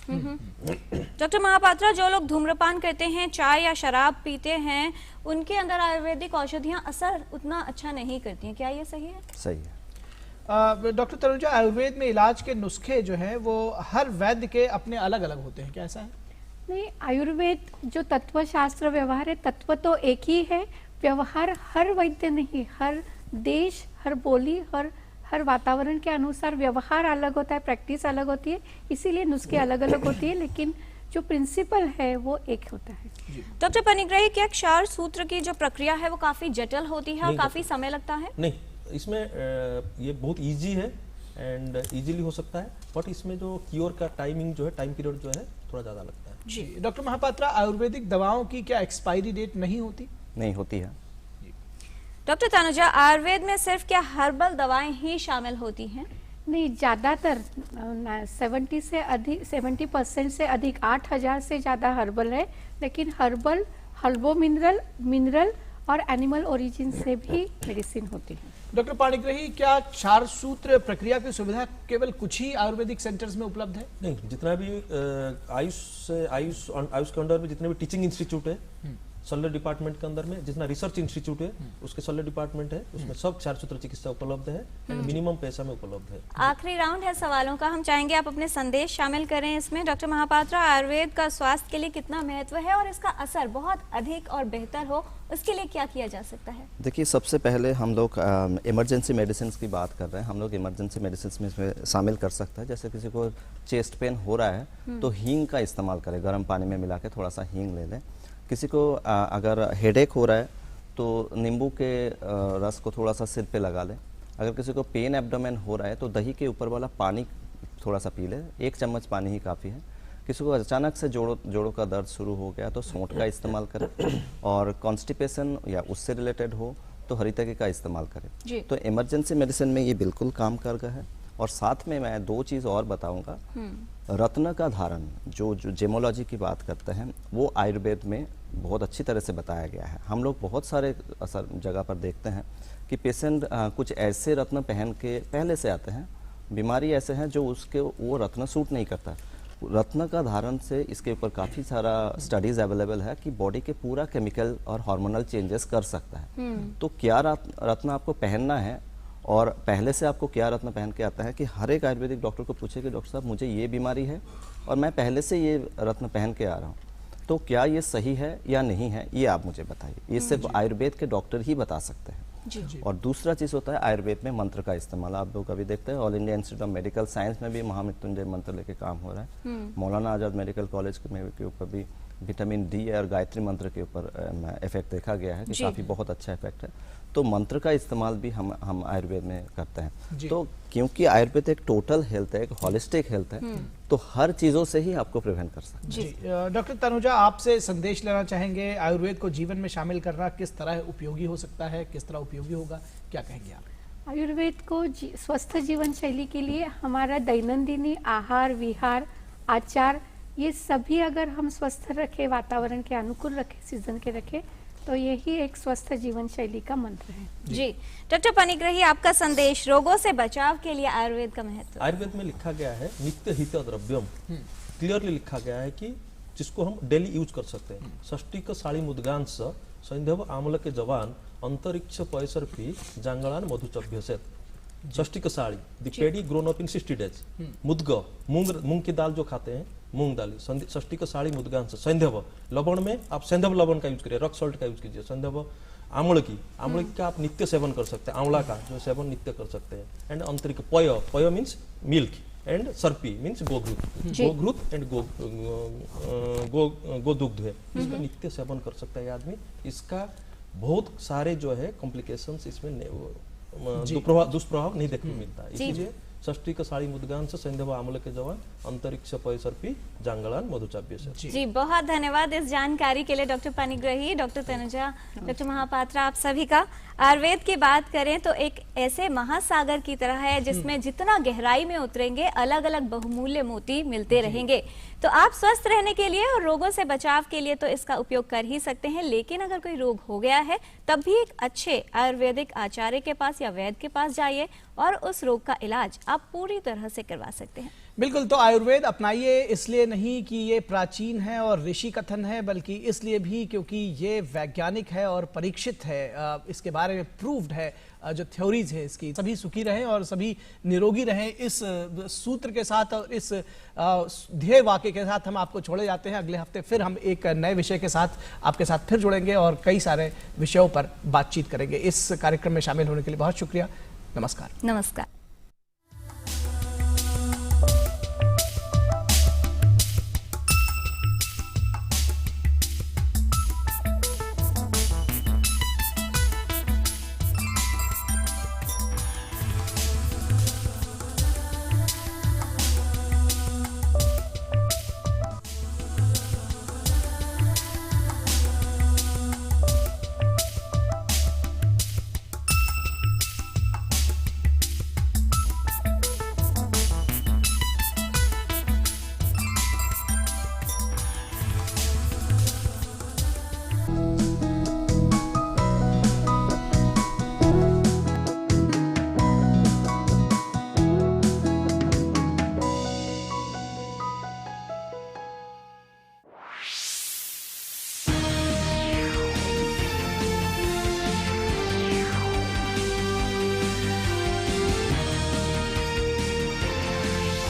डॉक्टर महापात्रा, जो लोग धूम्रपान करते हैं, चाय या शराब पीते हैं, उनके अंदर आयुर्वेदिक औषधियां असर उतना अच्छा नहीं करती हैं, क्या ये सही है? सही है। डॉक्टर तनुजा, आयुर्वेद में इलाज के नुस्खे जो हैं वो हर वैद्य के अपने अलग अलग होते हैं, क्या ऐसा है? नहीं, आयुर्वेद जो तत्व शास्त्र व्यवहार है, तत्व तो एक ही है, व्यवहार हर वैद्य नहीं, हर देश, हर बोली, हर वातावरण के अनुसार व्यवहार अलग होता है, प्रैक्टिस अलग होती है, इसीलिए नुस्खे अलग अलग होती है, लेकिन जो प्रिंसिपल है वो एक होता है। डॉक्टर पनिग्रही, क्या क्षार सूत्र की जो प्रक्रिया है वो काफी जटिल होती है और काफी समय लगता है? नहीं, इसमें ये बहुत इजी है एंड इजीली हो सकता है, बट इसमें जो क्योर का टाइमिंग जो है, टाइम पीरियड जो है थोड़ा ज्यादा लगता है। जी डॉक्टर महापात्रा, आयुर्वेदिक दवाओं की क्या एक्सपायरी डेट नहीं होती? नहीं होती है। डॉक्टर तनुजा, आयुर्वेद में सिर्फ क्या हर्बल दवाएं ही शामिल होती हैं? नहीं, ज्यादातर 70% से अधिक 8000 से ज्यादा हर्बल है, लेकिन हर्बल, हर्बो मिनरल और एनिमल ओरिजिन से भी मेडिसिन होती है। डॉक्टर पाणिग्रही, क्या क्षार सूत्र प्रक्रिया की सुविधा केवल कुछ ही आयुर्वेदिक सेंटर्स में उपलब्ध है? नहीं, जितना भी आयुष के अंडर में जितने भी टीचिंग इंस्टीट्यूट है, सेलुलर डिपार्टमेंट के अंदर में जितना रिसर्च इंस्टीट्यूट है, उसके सेलुलर डिपार्टमेंट है, उसमें सब क्षार सूत्र चिकित्सा उपलब्ध है एंड मिनिमम पैसा में उपलब्ध है। आखिरी राउंड है सवालों का, हम चाहेंगे आप अपने संदेश शामिल करें इसमें। डॉक्टर महापात्रा, आयुर्वेद का स्वास्थ्य के लिए कितना महत्व है और इसका असर बहुत अधिक और बेहतर हो उसके लिए क्या किया जा सकता है? देखिए, सबसे पहले हम लोग इमरजेंसी मेडिसिन की बात कर रहे हैं। हम लोग इमरजेंसी मेडिसिन में इसमें शामिल कर सकते हैं। जैसे किसी को चेस्ट पेन हो रहा है तो हींग का इस्तेमाल करें, गर्म पानी में मिला के थोड़ा सा हींग ले लें। किसी को अगर हेडेक हो रहा है तो नींबू के रस को थोड़ा सा सिर पे लगा लें। अगर किसी को पेन एब्डोमेन हो रहा है तो दही के ऊपर वाला पानी थोड़ा सा पी लें, 1 चम्मच पानी ही काफ़ी है। किसी को अचानक से जोड़ों का दर्द शुरू हो गया तो सौंठ का इस्तेमाल करें, और कॉन्स्टिपेशन या उससे रिलेटेड हो तो हरितकी का इस्तेमाल करें। तो इमरजेंसी मेडिसिन में ये बिल्कुल काम कारगर है। और साथ में मैं 2 चीज़ और बताऊंगा। रत्न का धारण जो जेमोलॉजी की बात करते हैं वो आयुर्वेद में बहुत अच्छी तरह से बताया गया है। हम लोग बहुत सारे जगह पर देखते हैं कि पेशेंट कुछ ऐसे रत्न पहन के पहले से आते हैं, बीमारी ऐसे हैं जो उसके वो रत्न सूट नहीं करता। रत्न का धारण से इसके ऊपर काफ़ी सारा स्टडीज़ अवेलेबल है कि बॉडी के पूरा केमिकल और हार्मोनल चेंजेस कर सकता है। तो क्या रत्न आपको पहनना है और पहले से आपको क्या रत्न पहन के आता है कि हर एक आयुर्वेदिक डॉक्टर को पूछे कि डॉक्टर साहब मुझे ये बीमारी है और मैं पहले से ये रत्न पहन के आ रहा हूँ, तो क्या ये सही है या नहीं है, ये आप मुझे बताइए। ये सिर्फ आयुर्वेद के डॉक्टर ही बता सकते हैं। जी। और दूसरा चीज़ होता है आयुर्वेद में मंत्र का इस्तेमाल। आप लोग कभी देखते हैं all India institute of medical science में भी महामृत्युंजय मंत्र लेके काम हो रहा है। मौलाना आजाद मेडिकल कॉलेज के ऊपर भी विटामिन डी और गायत्री मंत्र के ऊपर इफेक्ट देखा गया है कि काफ़ी बहुत अच्छा इफेक्ट है। तो मंत्र का इस्तेमाल भी हम आयुर्वेद में करते हैं। तो क्योंकि आयुर्वेद एक टोटल हेल्थ है, एक हॉलिस्टिक हेल्थ है, तो हर चीज़ों से ही आपको प्रिवेंट कर सकते हैं। जी डॉक्टर तनुजा, आपसे संदेश लेना चाहेंगे, आयुर्वेद को जीवन में शामिल करना किस तरह उपयोगी हो सकता है, किस तरह उपयोगी होगा, क्या कहेंगे आप? आयुर्वेद को स्वस्थ जीवन शैली के लिए हमारा दैनंदिनी आहार विहार आचार ये सभी अगर हम स्वस्थ रखें, वातावरण के अनुकूल रखें, सीजन के रखें, तो यही एक स्वस्थ जीवन शैली का मंत्र है। जी डॉक्टर पाणिग्राही, आपका संदेश रोगों से बचाव के लिए आयुर्वेद का महत्व। आयुर्वेद में लिखा गया है नित्य हित द्रव्यम, क्लियरली लिखा गया है कि जिसको हम डेली यूज कर सकते हैं। षष्टिक साड़ी मुद्गांश सैंधव आमल के जवान अंतरिक्ष पैसर्फी जांगलान मधुचभ्यसेत। षष्टिक साड़ी the paddy grown up in 60 days. मुद्ग मूंग की दाल जो खाते हैं, मूंग दाल। षष्टिक साड़ी मुद्गांश सैंधव लवण में आप सैंधव लवण का यूज करिए, रॉक सॉल्ट का यूज कीजिए। सैंधव आमल का आप नित्य सेवन कर सकते हैं, आंवला का जो सेवन नित्य कर सकते हैं। एंड अंतरिक्ष पय मीन्स मिल्क एंड सर्पी मीन्स गोघृत एंड गोदुग्ध है, इसका नित्य सेवन कर सकता है आदमी। इसका बहुत सारे जो है कॉम्प्लिकेशंस इसमें दुष्प्रभाव नहीं देखने को मिलता है। इसलिए षष्टिक साड़ी मुद्गांश सैंधव आमल के जवान अंतरिक्ष पैसर्पी जांगलान मधुचभ्यसेत। जी बहुत धन्यवाद इस जानकारी के लिए doctor Panigrahi, doctor Tanuja, doctor Mahapatra, आप सभी का। आयुर्वेद की बात करें तो एक ऐसे महासागर की तरह है जिसमें जितना गहराई में उतरेंगे अलग अलग बहुमूल्य मोती मिलते रहेंगे। तो आप स्वस्थ रहने के लिए और रोगों से बचाव के लिए तो इसका उपयोग कर ही सकते हैं, लेकिन अगर कोई रोग हो गया है तब भी एक अच्छे आयुर्वेदिक आचार्य के पास या वैद्य के पास जाइए और उस रोग का इलाज आप पूरी तरह से करवा सकते हैं। बिल्कुल, तो आयुर्वेद अपनाइए, इसलिए नहीं कि ये प्राचीन है और ऋषि कथन है, बल्कि इसलिए भी क्योंकि ये वैज्ञानिक है और परीक्षित है, इसके बारे में प्रूव्ड है। जो थ्योरीज है इसकी, सभी सुखी रहें और सभी निरोगी रहें, इस सूत्र के साथ और इस ध्येय वाक्य के साथ हम आपको छोड़े जाते हैं। अगले हफ्ते फिर हम एक नए विषय के साथ आपके साथ फिर जुड़ेंगे और कई सारे विषयों पर बातचीत करेंगे। इस कार्यक्रम में शामिल होने के लिए बहुत शुक्रिया। नमस्कार। नमस्कार।